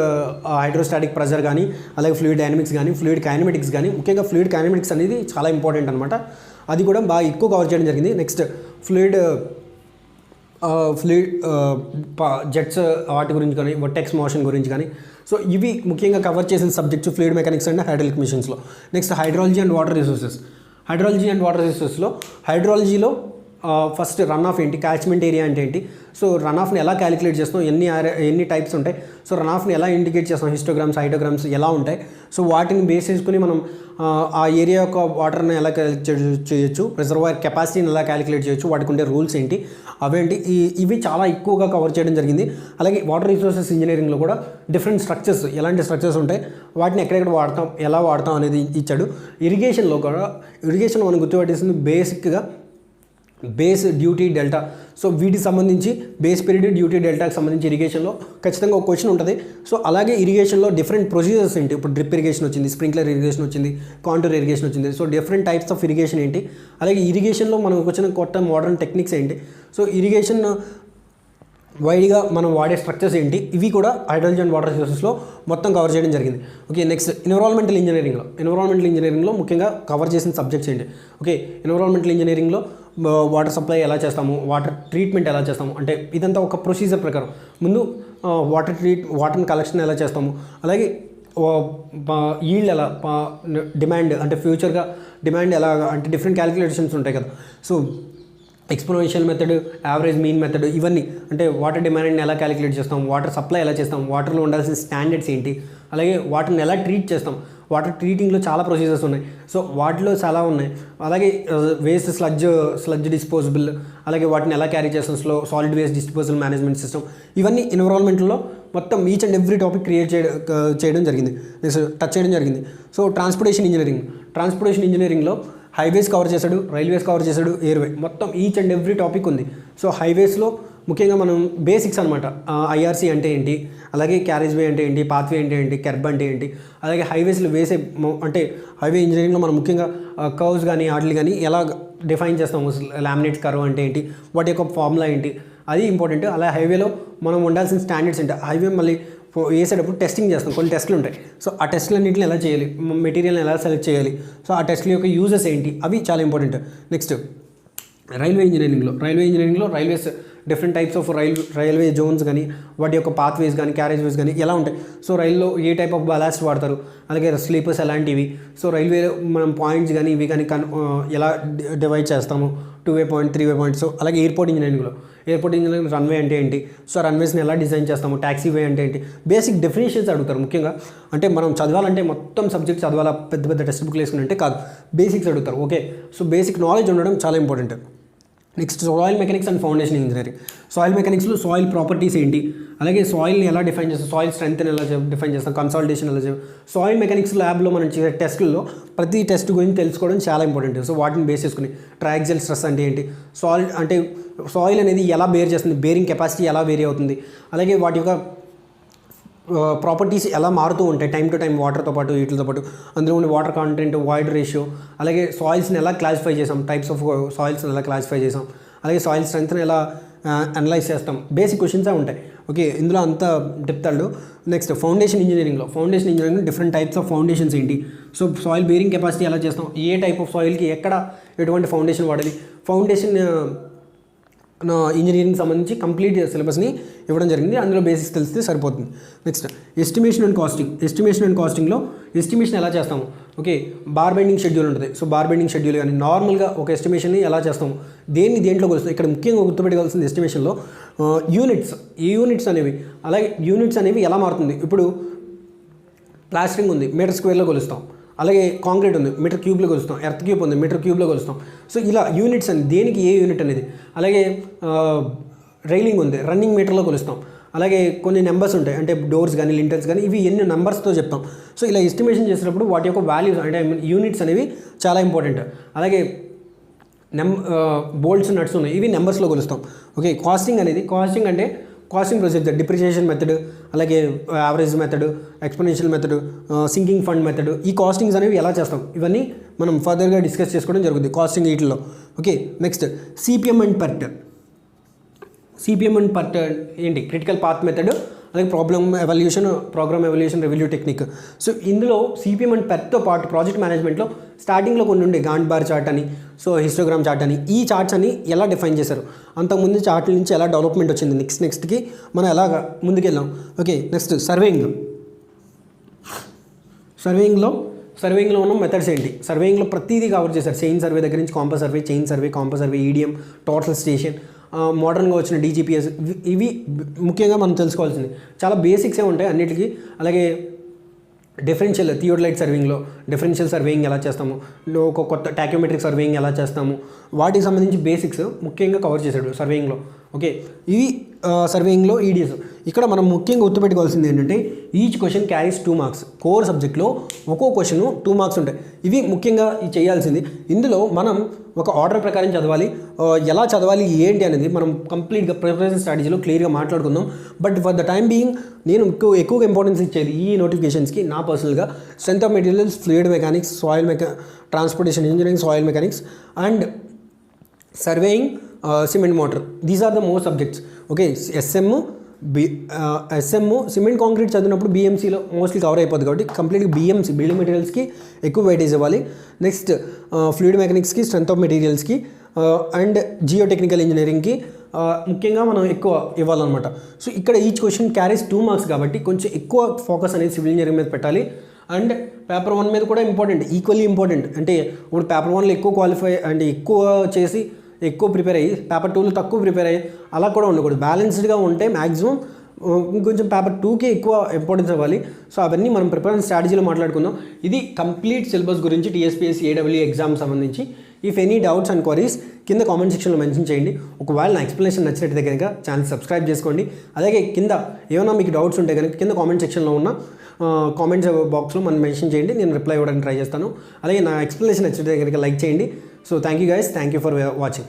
హైడ్రోస్టాటిక్ ప్రెజర్ కానీ, అలాగే ఫ్లూయిడ్ డైనమిక్స్ కానీ, ఫ్లూయిడ్ కైనమెటిక్స్ కానీ, ముఖ్యంగా ఫ్లూయిడ్ కైనమెటిక్స్ అనేది చాలా ఇంపార్టెంట్ అనమాట, అది కూడా బాగా ఎక్కువ కవర్ చేయడం జరిగింది. నెక్స్ట్ ఫ్లూయిడ్ జెట్స్ వాటి గురించి కానీ, వర్టెక్స్ మోషన్ గురించి కానీ, సో ఇవి ముఖ్యంగా కవర్ చేసిన subjects fluid mechanics and hydraulic మిషన్స్లో. Next hydrology and water resources. హైడ్రాలజీలో ఫస్ట్ రన్ ఆఫ్ ఏంటి, క్యాచ్మెంట్ ఏరియా అంటే ఏంటి, సో రన్ ఆఫ్ని ఎలా క్యాలిక్యులేట్ చేస్తాం, ఎన్ని టైప్స్ ఉంటాయి, సో రన్ ఆఫ్ని ఎలా ఇండికేట్ చేస్తాం, హిస్టోగ్రామ్స్, హైడ్రోగ్రామ్స్ ఎలా ఉంటాయి, సో వాటిని బేస్ చేసుకుని మనం ఆ ఏరియా యొక్క వాటర్ని ఎలా క్యాలిక్యులేట్ చేయొచ్చు, రిజర్వాయర్ కెపాసిటీని ఎలా క్యాలిక్యులేట్ చేయొచ్చు, వాటికి ఉండే రూల్స్ ఏంటి, అవేంటి, ఇవి చాలా ఎక్కువగా కవర్ చేయడం జరిగింది. అలాగే వాటర్ రిసోర్సెస్ ఇంజనీరింగ్లో కూడా డిఫరెంట్ స్ట్రక్చర్స్, ఎలాంటి స్ట్రక్చర్స్ ఉంటాయి, వాటిని ఎక్కడెక్కడ వాడతాం, ఎలా వాడతాం అనేది ఇచ్చాడు. ఇరిగేషన్లో కూడా, ఇరిగేషన్ మనం గుర్తుపట్టేసింది బేసిక్గా బేస్, డ్యూటీ, డెల్టా. సో వీటికి సంబంధించి బేస్ పీరియడ్, డ్యూటీ, డెల్టాకి సంబంధించి ఇరిగేషన్లో ఖచ్చితంగా ఒక క్వశ్చన్ ఉంటుంది. సో అలాగే ఇరిగేషన్లో డిఫరెంట్ ప్రొసీజర్స్ ఏంటి, ఇప్పుడు డ్రిప్ ఇరిగేషన్ వచ్చింది, స్ప్రింక్లర్ ఇరిగేషన్ వచ్చింది, కాంటూర్ ఇరిగేషన్ వచ్చింది, so different types of irrigation ఏంటి, అలాగే ఇరిగేషన్లో మనకు వచ్చిన కొత్త మోడర్న్ టెక్నిక్స్ ఏంటి, సో ఇరిగేషన్ వైడ్గా మనం వాడే స్ట్రక్చర్స్ ఏంటి, ఇవి కూడా హైడ్రోలజీ అండ్ వాటర్ రిసోర్సెస్లో మొత్తం కవర్ చేయడం జరిగింది. ఓకే, నెక్స్ట్ ఎన్విరాన్మెంటల్ ఇంజనీరింగ్లో ముఖ్యంగా కవర్ చేసిన సబ్జెక్ట్స్ ఏంటి. ఓకే, ఎన్విరాన్మెంటల్ ఇంజనీరింగ్లో వాటర్ సప్లై ఎలా చేస్తాము, వాటర్ ట్రీట్మెంట్ ఎలా చేస్తాము, అంటే ఇదంతా ఒక ప్రొసీజర్ ప్రకారం ముందు వాటర్ని కలెక్షన్ ఎలా చేస్తాము, అలాగే ఈల్డ్ ఎలా, డిమాండ్ అంటే ఫ్యూచర్గా డిమాండ్ ఎలా, అంటే డిఫరెంట్ క్యాలిక్యులేషన్స్ ఉంటాయి కదా, so exponential method, average mean method, ఇవన్నీ అంటే వాటర్ డిమాండ్ని ఎలా క్యాలిక్యులేట్ చేస్తాం, వాటర్ సప్లై ఎలా చేస్తాం, వాటర్లో ఉండాల్సిన స్టాండర్డ్స్ ఏంటి, అలాగే వాటర్ని ఎలా ట్రీట్ చేస్తాం, వాటర్ ట్రీటింగ్లో చాలా ప్రొసీజర్స్ ఉన్నాయి, సో వాటిలో చాలా ఉన్నాయి. అలాగే వేస్ట్ స్లడ్జ్ డిస్పోజబుల్, అలాగే వాటిని ఎలా క్యారీ చేస్తాం, solid waste disposal management system, ఇవన్నీ ఎన్విరాన్మెంట్లో మొత్తం each and every topic create చేయడం జరిగింది, టచ్ చేయడం జరిగింది. సో ట్రాన్స్పోర్టేషన్ ఇంజనీరింగ్లో హైవేస్ కవర్ చేశాడు, రైల్వేస్ కవర్ చేశాడు, ఎయిర్వే, మొత్తం ఈచ్ అండ్ ఎవ్రీ టాపిక్ ఉంది. సో హైవేస్లో ముఖ్యంగా మనం బేసిక్స్ అనమాట, ఐఆర్సీ అంటే ఏంటి, అలాగే క్యారేజ్ వే అంటే ఏంటి, పాత్వే అంటే ఏంటి, కెర్బ్ అంటే ఏంటి, అలాగే హైవేస్లో వేసే అంటే హైవే ఇంజనీరింగ్లో మనం ముఖ్యంగా కర్వ్స్ కానీ వాటిని కానీ ఎలా డిఫైన్ చేస్తాము, లామినేట్స్ కర్వ్ అంటే ఏంటి, వాటి యొక్క ఫార్ములా ఏంటి, అది ఇంపార్టెంట్. అలా హైవేలో మనం ఉండాల్సిన స్టాండర్డ్స్ ఏంటి, హైవే మళ్ళీ వేసేటప్పుడు టెస్టింగ్ చేస్తాం, కొన్ని టెస్టులు ఉంటాయి, సో ఆ టెస్టులన్నింటిని ఎలా చేయాలి, మెటీరియల్ని ఎలా సెలెక్ట్ చేయాలి, సో ఆ టెస్టుల యొక్క యూజెస్ ఏంటి, అవి చాలా ఇంపార్టెంట్. నెక్స్ట్ రైల్వే ఇంజనీరింగ్లో railways different types of railway Jones కానీ, వాటి యొక్క పాత్వేస్ కానీ, క్యారేజ్ వేస్ కానీ ఎలా ఉంటాయి, సో రైల్లో ఏ టైప్ ఆఫ్ బలాస్ట్ వాడతారు, అలాగే స్లీపర్స్ ఎలాంటివి, సో రైల్వేలో మనం పాయింట్స్ కానీ ఇవి కానీ ఎలా డివైడ్ చేస్తాము, 2-వే పాయింట్, 3-వే పాయింట్. సో అలాగే ఎయిర్పోర్ట్ ఇంజనీరింగ్ రన్వే అంటే ఏంటి, సో రన్వేస్ని ఎలా డిజైన్ చేస్తాము, ట్యాక్సీ వే అంటే ఏంటి, బేసిక్ డెఫినేషన్స్ అడుగుతారు ముఖ్యంగా. అంటే మనం చదవాలంటే మొత్తం సబ్జెక్ట్ చదవాలా, పెద్ద టెక్స్ట్ బుక్లు వేసుకుని అంటే కాదు, బేసిక్స్ అడుగుతారు. ఓకే, సో బేసిక్ నాలెడ్జ్ ఉండడం చాలా important. Next soil mechanics and foundation engineering. Soil మెకానిక్స్లో సాయిల్ ప్రాపర్టీస్ ఏంటి, అలాగే సాయిల్ని ఎలా డిఫైన్ చేస్తాం, సాయిల్ స్ట్రెంత్ని ఎలా డిఫైన్ చేస్తాం, కన్సాలిడేషన్ ఎలా చేస్తాం. సాయిల్ మెకానిక్స్ ల్యాబ్లో మనం చేసే టెస్టుల్లో ప్రతి టెస్ట్ గురించి తెలుసుకోవడం చాలా ఇంపార్టెంట్. సో వాటిని బేస్ చేసుకుని ట్రయాక్సియల్ స్ట్రెస్ అంటే ఏంటి, సాయిల్ అనేది ఎలా బేర్ చేస్తుంది, బేరింగ్ కెపాసిటీ ఎలా వేరీ అవుతుంది, అలాగే వాటి యొక్క ప్రాపర్టీస్ ఎలా మారుతూ ఉంటాయి టైం టు టైం, వాటర్తో పాటు వీటితో పాటు, అందులో ఉండే వాటర్ కాంటెంట్, వాయిడ్ రేషియో, అలాగే సాయిల్స్ని ఎలా క్లాసిఫై చేసాం, టైప్స్ ఆఫ్ సాయిల్స్ని ఎలా క్లాసిఫై చేసాం, అలాగే సాయిల్ స్ట్రెంత్ని ఎలా అనలైజ్ చేస్తాం, బేసిక్ క్వశ్చన్సే ఉంటాయి. ఓకే, ఇందులో అంత depth Allu. Next foundation engineering different types of foundations ఏంటి, సో సాయిల్ బేరింగ్ కెపాసిటీ ఎలా చేస్తాం, ఏ టైప్ ఆఫ్ సాయిల్కి ఎక్కడ ఎటువంటి ఫౌండేషన్ వాడాలి, ఫౌండేషన్ ఇంజనీరింగ్ సంబంధించి కంప్లీట్ సిలబస్ని ఇవ్వడం జరిగింది. అందులో బేసిక్స్ తెలిస్తే సరిపోతుంది. నెక్స్ట్ ఎస్టిమేషన్ అండ్ కాస్టింగ్లో ఎస్టిమేషన్ ఎలా చేస్తాము, ఓకే, బార్ బైండింగ్ షెడ్యూల్ ఉంటుంది. సో బార్ బైండింగ్ షెడ్యూల్ కానీ నార్మల్గా ఒక ఎస్టిమేషన్ని ఎలా చేస్తాము, దేంట్లో కొలుస్తాం. ఇక్కడ ముఖ్యంగా గుర్తుపెట్టుకోవాల్సింది ఎస్టిమేషన్లో యూనిట్స్ అనేవి, అలాగే యూనిట్స్ అనేవి ఎలా మారుతుంది. ఇప్పుడు ప్లాస్టరింగ్ ఉంది, మీటర్ స్క్వేర్లో కొలుస్తాం. అలాగే కాంక్రీట్ ఉంది, మీటర్ క్యూబ్లో కొలుస్తాం. ఎర్త్ క్యూబ్ ఉంది, మీటర్ క్యూబ్లో కొలుస్తాం. సో ఇలా యూనిట్స్ అని దేనికి ఏ యూనిట్ అనేది. అలాగే రైలింగ్ ఉంది, రన్నింగ్ మీటర్లో కొలుస్తాం. అలాగే కొన్ని నెంబర్స్ ఉంటాయి, అంటే డోర్స్ కానీ లింటల్స్ కానీ, ఇవి ఎన్ని నెంబర్స్తో చెప్తాం. సో ఇలా ఎస్టిమేషన్ చేసినప్పుడు వాటి యొక్క వాల్యూస్ అంటే యూనిట్స్ అనేవి చాలా ఇంపార్టెంట్. అలాగే బోల్ట్స్ నట్స్ ఉన్నాయి, ఇవి నెంబర్స్లో కొలుస్తాం. ఓకే, కాస్టింగ్ అంటే కాస్టింగ్ ప్రొసీజర్, డిప్రిసియేషన్ మెథడ్, అలాగే average method, exponential method, sinking fund method, ఈ కాస్టింగ్స్ అనేవి ఎలా చేస్తాం ఇవన్నీ మనం ఫర్దర్గా డిస్కస్ చేసుకోవడం జరుగుతుంది కాస్టింగ్ వీటిలో. Okay, next CPM and PERT ఏంటి, క్రిటికల్ పాత్ మెథడ్, అలాగే programme evaluation revenue technique. So ఇందులో సిపిఎం అండ్ పెర్ట్తో పాటు ప్రాజెక్ట్ మేనేజ్మెంట్లో స్టార్టింగ్లో కొన్ని ఉండే గాంట్ బార్ చార్ట్ అని, సో హిస్టోగ్రామ్ చార్ట్ అని, ఈ చార్ట్స్ అని ఎలా డిఫైన్ చేశారు, అంతకుముందు చార్ట్ల నుంచి ఎలా డెవలప్మెంట్ వచ్చింది, నెక్స్ట్కి మనం ఎలా ముందుకెళ్ళాం. ఓకే, నెక్స్ట్ సర్వేయింగ్లో ఉన్న మెథడ్స్ ఏంటి, సర్వేయింగ్లో ప్రతిదీ కవర్ చేశారు. చైన్ సర్వే దగ్గర నుంచి compass survey, EDM, total station, మోడర్న్గా వచ్చిన డీజీపీఎస్, ఇవి ముఖ్యంగా మనం తెలుసుకోవాల్సింది. చాలా బేసిక్సే ఉంటాయి అన్నిటికీ. అలాగే థియోడలైట్ సర్వేయింగ్లో డిఫరెన్షియల్ సర్వేయింగ్ ఎలా చేస్తాము, ఒక కొత్త టాక్యోమెట్రిక్ సర్వేయింగ్ ఎలా చేస్తాము, వాటికి సంబంధించి బేసిక్స్ ముఖ్యంగా కవర్ చేశాడు సర్వేయింగ్లో. ఓకే, ఇవి సర్వేయింగ్లో ఈడిఎస్. ఇక్కడ మనం ముఖ్యంగా గుర్తుపెట్టుకోవాల్సింది ఏంటంటే each question carries 2 marks. Core సబ్జెక్ట్లో ఒక్కో క్వశ్చన్ 2 మార్క్స్ ఉంటాయి. ఇవి ముఖ్యంగా చేయాల్సింది. ఇందులో మనం ఒక ఆర్డర్ ప్రకారం చదవాలి, ఎలా చదవాలి ఏంటి అనేది మనం కంప్లీట్గా ప్రిపరేషన్ స్ట్రాటజీలో క్లియర్గా మాట్లాడుకుందాం. But for the time being నేను ఎక్కువగా ఇంపార్టెన్స్ ఇచ్చేది ఈ నోటిఫికేషన్స్కి నా పర్సనల్గా strength of materials, fluid mechanics, transportation engineering, soil mechanics and surveying, cement mortar. These are the most subjects. Okay, SM cement concrete చదివినప్పుడు బీఎంసీలో మోస్ట్లీ కవర్ అయిపోద్ది కాబట్టి కంప్లీట్గా బీఎంసీ బిల్డింగ్ మెటీరియల్స్కి ఎక్కువ వెయిటేజ్ ఇవ్వాలి. నెక్స్ట్ ఫ్లూయిడ్ మెకానిక్స్కి, స్ట్రెంత్ ఆఫ్ మెటీరియల్స్కి and geotechnical ఇంజనీరింగ్కి ముఖ్యంగా మనం ఎక్కువ ఇవ్వాలన్నమాట. సో ఇక్కడ ఈచ్ క్వశ్చన్ క్యారీస్ 2 మార్క్స్ కాబట్టి కొంచెం ఎక్కువ ఫోకస్ అనేది సివిల్ ఇంజనీరింగ్ మీద పెట్టాలి. అండ్ పేపర్ 1 మీద కూడా ఈక్వల్లీ ఇంపార్టెంట్. అంటే ఇప్పుడు పేపర్ 1లో ఎక్కువ క్వాలిఫై అంటే ఎక్కువ చేసి ఎక్కువ ప్రిపేర్ అయ్యి పేపర్ 2లో తక్కువ ప్రిపేర్ అయ్యి అలా కూడా ఉండకూడదు. బ్యాలెన్స్డ్గా ఉంటే మ్యాక్సిమం ఇంకొంచెం పేపర్ 2కి ఎక్కువ ఇంపార్టెన్స్ ఇవ్వాలి. సో అవన్నీ మనం ప్రిపరేషన్ స్ట్రాటజీలో మాట్లాడుకుందాం. ఇది కంప్లీట్ సిలబస్ గురించి టీఎస్పీఎస్సీ ఏడబ్ల్యూ ఎగ్జామ్ సంబంధించి. If any doubts and queries కింద కామెంట్ సెక్షన్లో మెన్షన్ చేయండి. ఒకవేళ నా ఎక్స్ప్లెనేషన్ నచ్చినట్టు కనుక ఛానల్ సబ్స్క్రైబ్ చేసుకోండి. అలాగే కింద ఏమైనా మీకు డౌట్స్ ఉంటే కనుక కింద కామెంట్ సెక్షన్లో ఉన్న కామెంట్స్ బాక్స్లో మనం మెన్షన్ చేయండి, నేను రిప్లై ఇవ్వడానికి ట్రై చేస్తాను. అలాగే నా ఎక్స్ప్లెనేషన్ నచ్చినట్టు కనుక లైక్ చేయండి. So thank you guys, thank you for watching.